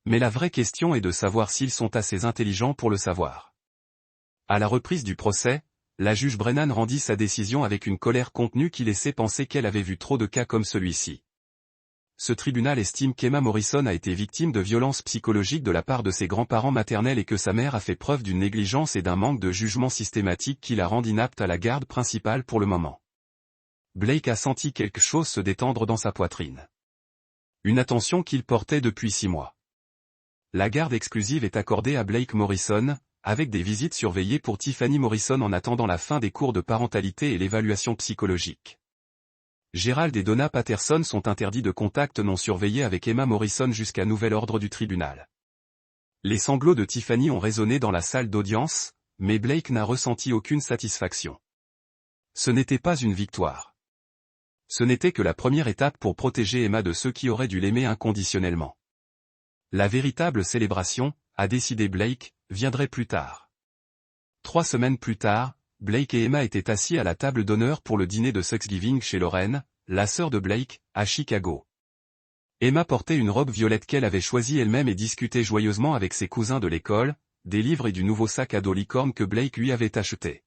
Mais la vraie question est de savoir s'ils sont assez intelligents pour le savoir. À la reprise du procès, la juge Brennan rendit sa décision avec une colère contenue qui laissait penser qu'elle avait vu trop de cas comme celui-ci. Ce tribunal estime qu'Emma Morrison a été victime de violences psychologiques de la part de ses grands-parents maternels et que sa mère a fait preuve d'une négligence et d'un manque de jugement systématique qui la rend inapte à la garde principale pour le moment. Blake a senti quelque chose se détendre dans sa poitrine. Une attention qu'il portait depuis 6 mois. La garde exclusive est accordée à Blake Morrison, avec des visites surveillées pour Tiffany Morrison en attendant la fin des cours de parentalité et l'évaluation psychologique. Gerald et Donna Patterson sont interdits de contact non surveillé avec Emma Morrison jusqu'à nouvel ordre du tribunal. Les sanglots de Tiffany ont résonné dans la salle d'audience, mais Blake n'a ressenti aucune satisfaction. Ce n'était pas une victoire. Ce n'était que la première étape pour protéger Emma de ceux qui auraient dû l'aimer inconditionnellement. La véritable célébration, a décidé Blake, viendrait plus tard. 3 semaines plus tard, Blake et Emma étaient assis à la table d'honneur pour le dîner de Thanksgiving chez Lauren, la sœur de Blake, à Chicago. Emma portait une robe violette qu'elle avait choisie elle-même et discutait joyeusement avec ses cousins de l'école, des livres et du nouveau sac à dos licorne que Blake lui avait acheté.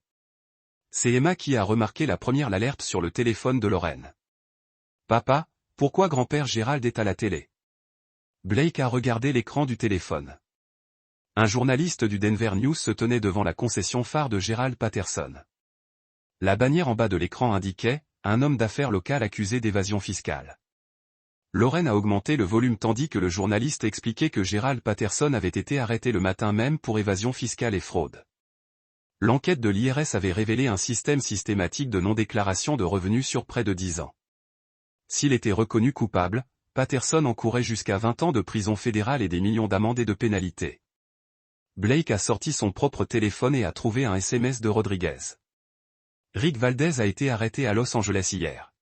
C'est Emma qui a remarqué la première l'alerte sur le téléphone de Lauren. « Papa, pourquoi grand-père Gerald est à la télé ?» Blake a regardé l'écran du téléphone. Un journaliste du Denver News se tenait devant la concession phare de Gerald Patterson. La bannière en bas de l'écran indiquait « Un homme d'affaires local accusé d'évasion fiscale ». Lauren a augmenté le volume tandis que le journaliste expliquait que Gerald Patterson avait été arrêté le matin même pour évasion fiscale et fraude. L'enquête de l'IRS avait révélé un système systématique de non-déclaration de revenus sur près de 10 ans. S'il était reconnu coupable, Patterson encourait jusqu'à 20 ans de prison fédérale et des millions d'amendes et de pénalités. Blake a sorti son propre téléphone et a trouvé un SMS de Rodriguez. Rick Valdez a été arrêté à Los Angeles hier.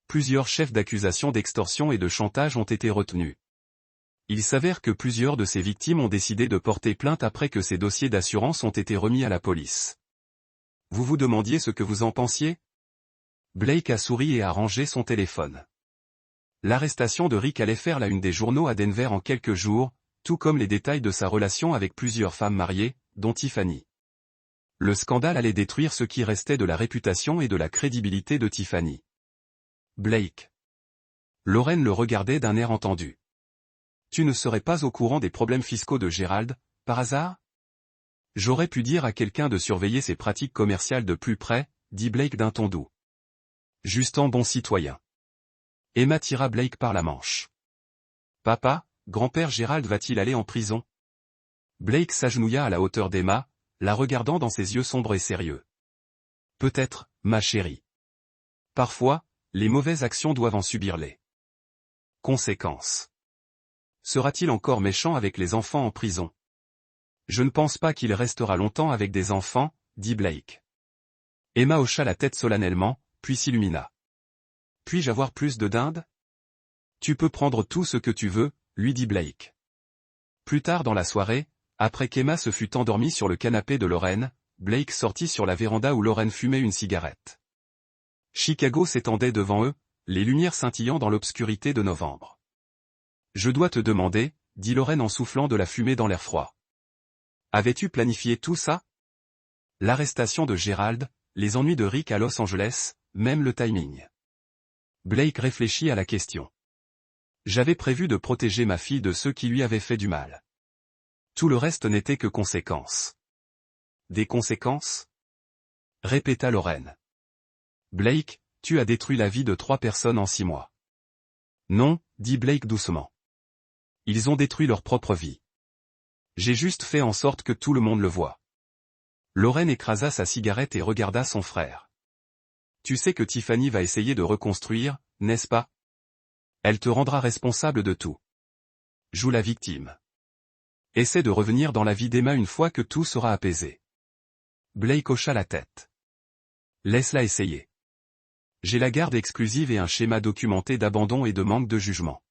Plusieurs chefs d'accusation d'extorsion et de chantage ont été retenus. Il s'avère que plusieurs de ces victimes ont décidé de porter plainte après que ces dossiers d'assurance ont été remis à la police. Vous vous demandiez ce que vous en pensiez ? Blake a souri et a rangé son téléphone. L'arrestation de Rick allait faire la une des journaux à Denver en quelques jours, tout comme les détails de sa relation avec plusieurs femmes mariées, dont Tiffany. Le scandale allait détruire ce qui restait de la réputation et de la crédibilité de Tiffany. Blake. Lauren le regardait d'un air entendu. Tu ne serais pas au courant des problèmes fiscaux de Gerald, par hasard ? J'aurais pu dire à quelqu'un de surveiller ses pratiques commerciales de plus près, dit Blake d'un ton doux. Juste en bon citoyen. Emma tira Blake par la manche. Papa, grand-père Gerald va-t-il aller en prison ? Blake s'agenouilla à la hauteur d'Emma, la regardant dans ses yeux sombres et sérieux. Peut-être, ma chérie. Parfois, les mauvaises actions doivent en subir les conséquences. Sera-t-il encore méchant avec les enfants en prison ? Je ne pense pas qu'il restera longtemps avec des enfants, dit Blake. Emma hocha la tête solennellement, puis s'illumina. Puis-je avoir plus de dinde ? Tu peux prendre tout ce que tu veux, lui dit Blake. Plus tard dans la soirée, après qu'Emma se fut endormie sur le canapé de Lauren, Blake sortit sur la véranda où Lauren fumait une cigarette. Chicago s'étendait devant eux, les lumières scintillant dans l'obscurité de novembre. Je dois te demander, dit Lauren en soufflant de la fumée dans l'air froid. Avais-tu planifié tout ça ? L'arrestation de Gerald, les ennuis de Rick à Los Angeles, même le timing. Blake réfléchit à la question. J'avais prévu de protéger ma fille de ceux qui lui avaient fait du mal. Tout le reste n'était que conséquences. Des conséquences ? Répéta Lauren. Blake, tu as détruit la vie de 3 personnes en 6 mois. Non, dit Blake doucement. Ils ont détruit leur propre vie. J'ai juste fait en sorte que tout le monde le voie. Lauren écrasa sa cigarette et regarda son frère. Tu sais que Tiffany va essayer de reconstruire, n'est-ce pas ? Elle te rendra responsable de tout. Joue la victime. Essaie de revenir dans la vie d'Emma une fois que tout sera apaisé. Blake hocha la tête. Laisse-la essayer. J'ai la garde exclusive et un schéma documenté d'abandon et de manque de jugement.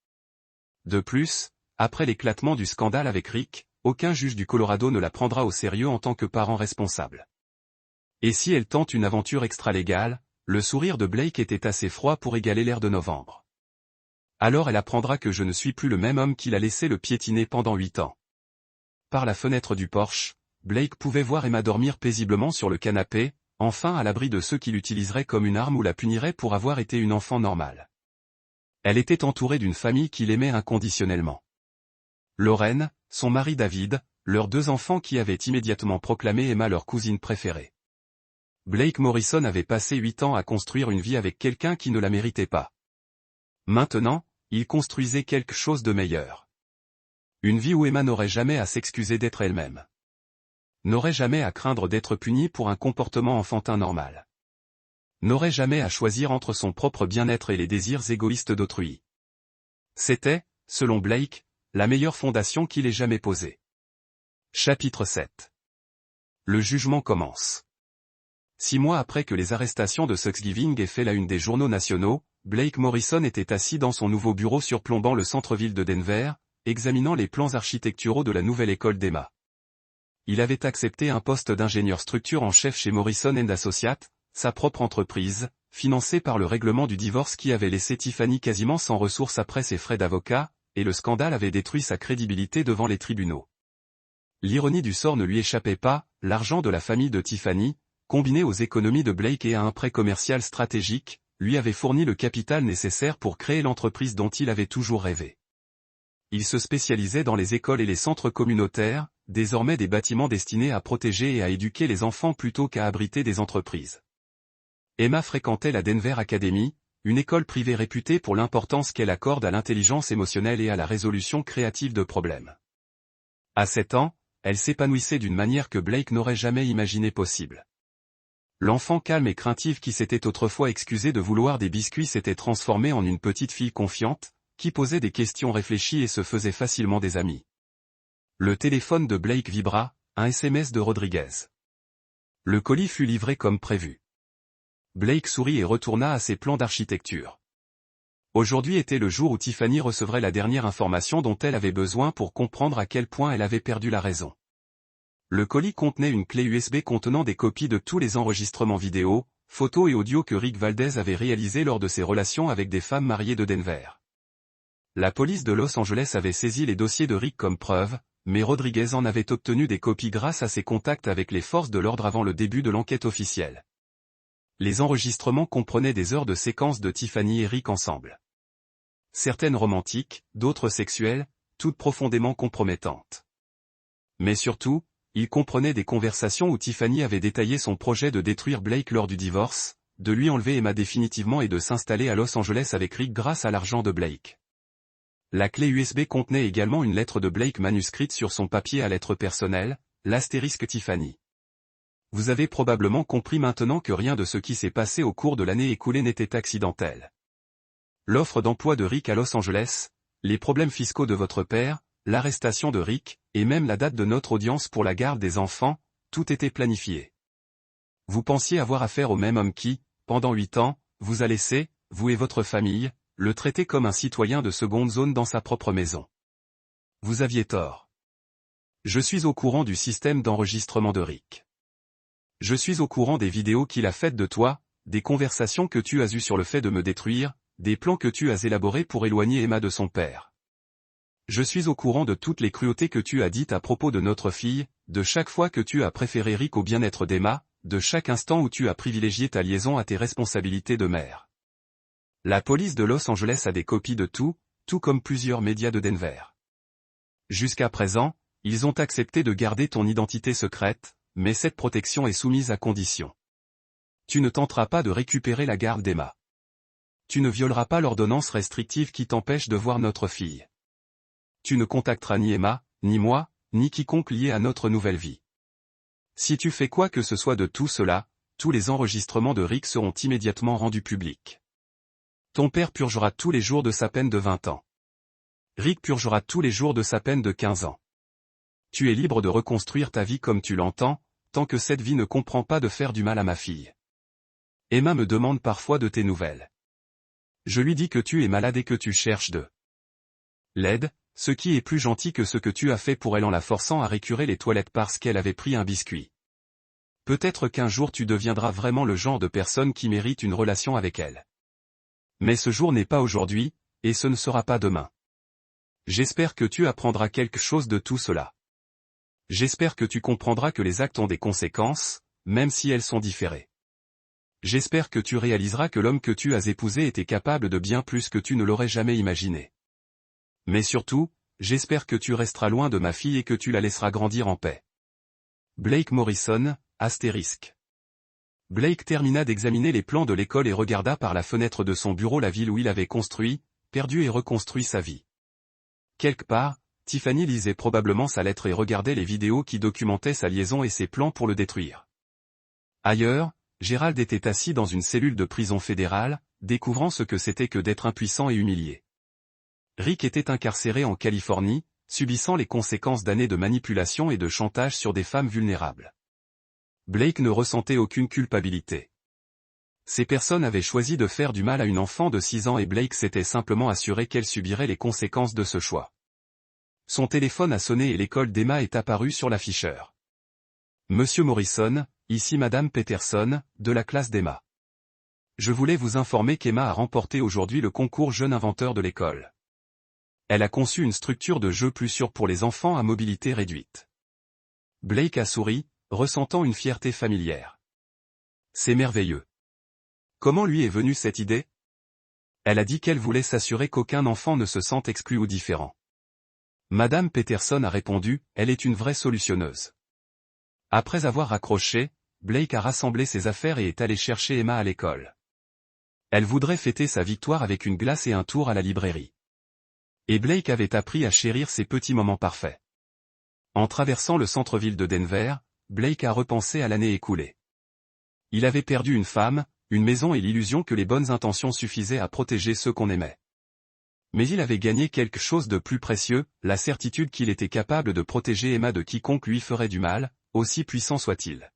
De plus, après l'éclatement du scandale avec Rick, aucun juge du Colorado ne la prendra au sérieux en tant que parent responsable. Et si elle tente une aventure extralégale, le sourire de Blake était assez froid pour égaler l'air de novembre. Alors elle apprendra que je ne suis plus le même homme qui l'a laissé le piétiner pendant 8 ans. Par la fenêtre du Porsche, Blake pouvait voir Emma dormir paisiblement sur le canapé, enfin à l'abri de ceux qui l'utiliseraient comme une arme ou la puniraient pour avoir été une enfant normale. Elle était entourée d'une famille qui l'aimait inconditionnellement. Lorraine, son mari David, leurs 2 enfants qui avaient immédiatement proclamé Emma leur cousine préférée. Blake Morrison avait passé 8 ans à construire une vie avec quelqu'un qui ne la méritait pas. Maintenant, il construisait quelque chose de meilleur. Une vie où Emma n'aurait jamais à s'excuser d'être elle-même. N'aurait jamais à craindre d'être punie pour un comportement enfantin normal. N'aurait jamais à choisir entre son propre bien-être et les désirs égoïstes d'autrui. C'était, selon Blake, la meilleure fondation qu'il ait jamais posée. Chapitre 7. Le jugement commence. 6 mois après que les arrestations de Thanksgiving aient fait la une des journaux nationaux, Blake Morrison était assis dans son nouveau bureau surplombant le centre-ville de Denver, examinant les plans architecturaux de la nouvelle école d'Emma. Il avait accepté un poste d'ingénieur structure en chef chez Morrison & Associates, sa propre entreprise, financée par le règlement du divorce qui avait laissé Tiffany quasiment sans ressources après ses frais d'avocat, et le scandale avait détruit sa crédibilité devant les tribunaux. L'ironie du sort ne lui échappait pas, l'argent de la famille de Tiffany, combiné aux économies de Blake et à un prêt commercial stratégique, lui avait fourni le capital nécessaire pour créer l'entreprise dont il avait toujours rêvé. Il se spécialisait dans les écoles et les centres communautaires, désormais des bâtiments destinés à protéger et à éduquer les enfants plutôt qu'à abriter des entreprises. Emma fréquentait la Denver Academy, une école privée réputée pour l'importance qu'elle accorde à l'intelligence émotionnelle et à la résolution créative de problèmes. À 7 ans, elle s'épanouissait d'une manière que Blake n'aurait jamais imaginé possible. L'enfant calme et craintive qui s'était autrefois excusé de vouloir des biscuits s'était transformé en une petite fille confiante, qui posait des questions réfléchies et se faisait facilement des amis. Le téléphone de Blake vibra, un SMS de Rodriguez. Le colis fut livré comme prévu. Blake sourit et retourna à ses plans d'architecture. Aujourd'hui était le jour où Tiffany recevrait la dernière information dont elle avait besoin pour comprendre à quel point elle avait perdu la raison. Le colis contenait une clé USB contenant des copies de tous les enregistrements vidéo, photos et audio que Rick Valdez avait réalisés lors de ses relations avec des femmes mariées de Denver. La police de Los Angeles avait saisi les dossiers de Rick comme preuve, mais Rodriguez en avait obtenu des copies grâce à ses contacts avec les forces de l'ordre avant le début de l'enquête officielle. Les enregistrements comprenaient des heures de séquences de Tiffany et Rick ensemble. Certaines romantiques, d'autres sexuelles, toutes profondément compromettantes. Mais surtout, il comprenait des conversations où Tiffany avait détaillé son projet de détruire Blake lors du divorce, de lui enlever Emma définitivement et de s'installer à Los Angeles avec Rick grâce à l'argent de Blake. La clé USB contenait également une lettre de Blake manuscrite sur son papier à lettres personnelles, l'astérisque Tiffany. Vous avez probablement compris maintenant que rien de ce qui s'est passé au cours de l'année écoulée n'était accidentel. L'offre d'emploi de Rick à Los Angeles, les problèmes fiscaux de votre père, l'arrestation de Rick, et même la date de notre audience pour la garde des enfants, tout était planifié. Vous pensiez avoir affaire au même homme qui, pendant 8 ans, vous a laissé, vous et votre famille, le traiter comme un citoyen de seconde zone dans sa propre maison. Vous aviez tort. Je suis au courant du système d'enregistrement de Rick. Je suis au courant des vidéos qu'il a faites de toi, des conversations que tu as eues sur le fait de me détruire, des plans que tu as élaborés pour éloigner Emma de son père. Je suis au courant de toutes les cruautés que tu as dites à propos de notre fille, de chaque fois que tu as préféré Rick au bien-être d'Emma, de chaque instant où tu as privilégié ta liaison à tes responsabilités de mère. La police de Los Angeles a des copies de tout, tout comme plusieurs médias de Denver. Jusqu'à présent, ils ont accepté de garder ton identité secrète, mais cette protection est soumise à condition. Tu ne tenteras pas de récupérer la garde d'Emma. Tu ne violeras pas l'ordonnance restrictive qui t'empêche de voir notre fille. Tu ne contacteras ni Emma, ni moi, ni quiconque lié à notre nouvelle vie. Si tu fais quoi que ce soit de tout cela, tous les enregistrements de Rick seront immédiatement rendus publics. Ton père purgera tous les jours de sa peine de 20 ans. Rick purgera tous les jours de sa peine de 15 ans. Tu es libre de reconstruire ta vie comme tu l'entends, tant que cette vie ne comprend pas de faire du mal à ma fille. Emma me demande parfois de tes nouvelles. Je lui dis que tu es malade et que tu cherches de l'aide, ce qui est plus gentil que ce que tu as fait pour elle en la forçant à récurer les toilettes parce qu'elle avait pris un biscuit. Peut-être qu'un jour tu deviendras vraiment le genre de personne qui mérite une relation avec elle. Mais ce jour n'est pas aujourd'hui, et ce ne sera pas demain. J'espère que tu apprendras quelque chose de tout cela. J'espère que tu comprendras que les actes ont des conséquences, même si elles sont différées. J'espère que tu réaliseras que l'homme que tu as épousé était capable de bien plus que tu ne l'aurais jamais imaginé. Mais surtout, j'espère que tu resteras loin de ma fille et que tu la laisseras grandir en paix. Blake Morrison, astérisque. Blake termina d'examiner les plans de l'école et regarda par la fenêtre de son bureau la ville où il avait construit, perdu et reconstruit sa vie. Quelque part, Tiffany lisait probablement sa lettre et regardait les vidéos qui documentaient sa liaison et ses plans pour le détruire. Ailleurs, Gérald était assis dans une cellule de prison fédérale, découvrant ce que c'était que d'être impuissant et humilié. Rick était incarcéré en Californie, subissant les conséquences d'années de manipulation et de chantage sur des femmes vulnérables. Blake ne ressentait aucune culpabilité. Ces personnes avaient choisi de faire du mal à une enfant de 6 ans et Blake s'était simplement assuré qu'elle subirait les conséquences de ce choix. Son téléphone a sonné et l'école d'Emma est apparue sur l'afficheur. Monsieur Morrison, ici Madame Peterson, de la classe d'Emma. Je voulais vous informer qu'Emma a remporté aujourd'hui le concours Jeune Inventeur de l'école. Elle a conçu une structure de jeu plus sûre pour les enfants à mobilité réduite. Blake a souri, ressentant une fierté familière. C'est merveilleux. Comment lui est venue cette idée? Elle a dit qu'elle voulait s'assurer qu'aucun enfant ne se sente exclu ou différent. Madame Peterson a répondu, elle est une vraie solutionneuse. Après avoir raccroché, Blake a rassemblé ses affaires et est allé chercher Emma à l'école. Elle voudrait fêter sa victoire avec une glace et un tour à la librairie. Et Blake avait appris à chérir ces petits moments parfaits. En traversant le centre-ville de Denver, Blake a repensé à l'année écoulée. Il avait perdu une femme, une maison et l'illusion que les bonnes intentions suffisaient à protéger ceux qu'on aimait. Mais il avait gagné quelque chose de plus précieux, la certitude qu'il était capable de protéger Emma de quiconque lui ferait du mal, aussi puissant soit-il.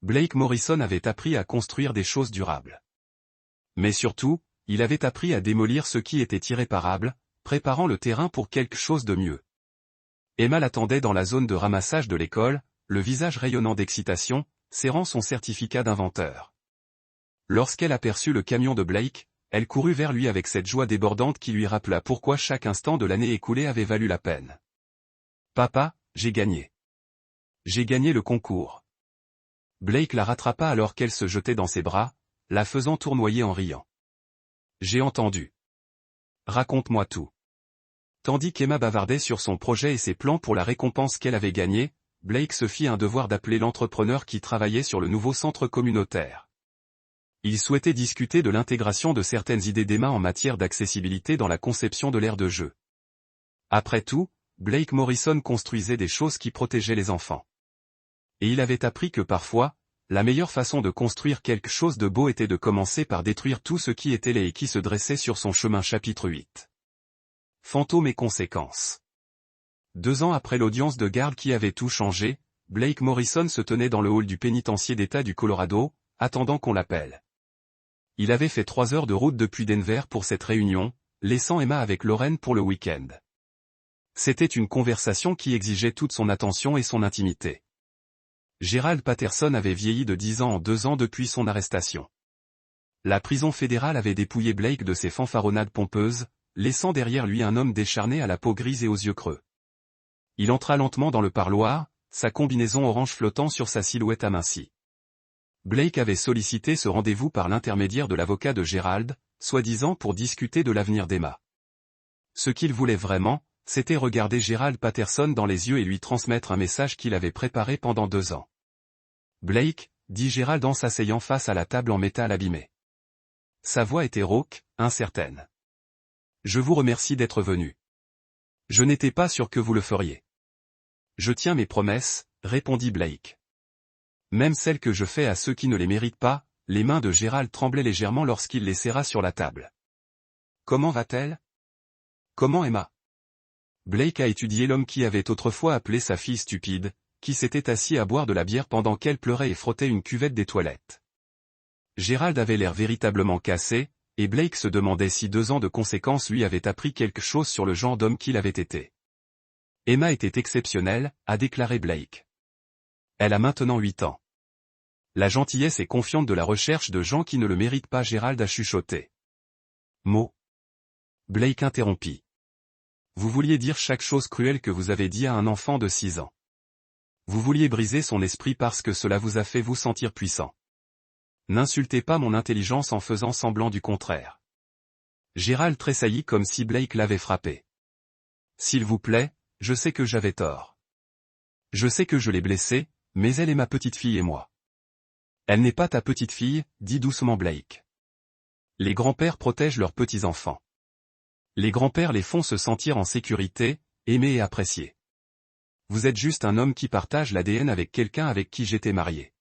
Blake Morrison avait appris à construire des choses durables. Mais surtout, il avait appris à démolir ce qui était irréparable, préparant le terrain pour quelque chose de mieux. Emma l'attendait dans la zone de ramassage de l'école, le visage rayonnant d'excitation, serrant son certificat d'inventeur. Lorsqu'elle aperçut le camion de Blake, elle courut vers lui avec cette joie débordante qui lui rappela pourquoi chaque instant de l'année écoulée avait valu la peine. « Papa, j'ai gagné. J'ai gagné le concours. » Blake la rattrapa alors qu'elle se jetait dans ses bras, la faisant tournoyer en riant. « J'ai entendu. Raconte-moi tout. » Tandis qu'Emma bavardait sur son projet et ses plans pour la récompense qu'elle avait gagnée, Blake se fit un devoir d'appeler l'entrepreneur qui travaillait sur le nouveau centre communautaire. Il souhaitait discuter de l'intégration de certaines idées d'Emma en matière d'accessibilité dans la conception de l'aire de jeu. Après tout, Blake Morrison construisait des choses qui protégeaient les enfants. Et il avait appris que parfois, la meilleure façon de construire quelque chose de beau était de commencer par détruire tout ce qui était laid et qui se dressait sur son chemin. Chapitre 8. Fantômes et conséquences. 2 ans après l'audience de garde qui avait tout changé, Blake Morrison se tenait dans le hall du pénitencier d'État du Colorado, attendant qu'on l'appelle. Il avait fait 3 heures de route depuis Denver pour cette réunion, laissant Emma avec Lauren pour le week-end. C'était une conversation qui exigeait toute son attention et son intimité. Gérald Patterson avait vieilli de 10 ans en 2 ans depuis son arrestation. La prison fédérale avait dépouillé Blake de ses fanfaronnades pompeuses, laissant derrière lui un homme décharné à la peau grise et aux yeux creux. Il entra lentement dans le parloir, sa combinaison orange flottant sur sa silhouette amincie. Blake avait sollicité ce rendez-vous par l'intermédiaire de l'avocat de Gérald, soi-disant pour discuter de l'avenir d'Emma. Ce qu'il voulait vraiment, c'était regarder Gérald Patterson dans les yeux et lui transmettre un message qu'il avait préparé pendant 2 ans. « Blake » dit Gérald en s'asseyant face à la table en métal abîmée. Sa voix était rauque, incertaine. « Je vous remercie d'être venu. Je n'étais pas sûr que vous le feriez. »« Je tiens mes promesses » répondit Blake. « Même celles que je fais à ceux qui ne les méritent pas », les mains de Gérald tremblaient légèrement lorsqu'il les serra sur la table. « Comment va-t-elle ? Comment Emma ?» Blake a étudié l'homme qui avait autrefois appelé sa fille stupide, qui s'était assis à boire de la bière pendant qu'elle pleurait et frottait une cuvette des toilettes. Gérald avait l'air véritablement cassé, et Blake se demandait si 2 ans de conséquences lui avaient appris quelque chose sur le genre d'homme qu'il avait été. Emma était exceptionnelle, a déclaré Blake. Elle a maintenant 8 ans. La gentillesse est confiante de la recherche de gens qui ne le méritent pas. Gérald a chuchoté. Mot. Blake interrompit. Vous vouliez dire chaque chose cruelle que vous avez dit à un enfant de 6 ans. Vous vouliez briser son esprit parce que cela vous a fait vous sentir puissant. N'insultez pas mon intelligence en faisant semblant du contraire. Gérald tressaillit comme si Blake l'avait frappé. S'il vous plaît, je sais que j'avais tort. Je sais que je l'ai blessée, mais elle est ma petite fille et moi. Elle n'est pas ta petite fille, dit doucement Blake. Les grands-pères protègent leurs petits-enfants. Les grands-pères les font se sentir en sécurité, aimés et appréciés. Vous êtes juste un homme qui partage l'ADN avec quelqu'un avec qui j'étais marié.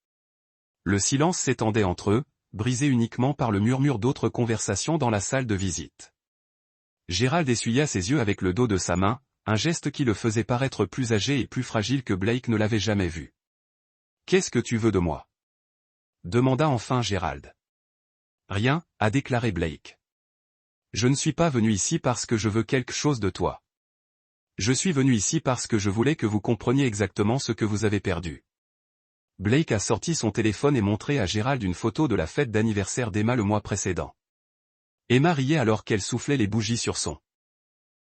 Le silence s'étendait entre eux, brisé uniquement par le murmure d'autres conversations dans la salle de visite. Gérald essuya ses yeux avec le dos de sa main, un geste qui le faisait paraître plus âgé et plus fragile que Blake ne l'avait jamais vu. « Qu'est-ce que tu veux de moi ?» demanda enfin Gérald. « Rien, » a déclaré Blake. « Je ne suis pas venu ici parce que je veux quelque chose de toi. Je suis venu ici parce que je voulais que vous compreniez exactement ce que vous avez perdu. » Blake a sorti son téléphone et montré à Gérald une photo de la fête d'anniversaire d'Emma le mois précédent. Emma riait alors qu'elle soufflait les bougies sur son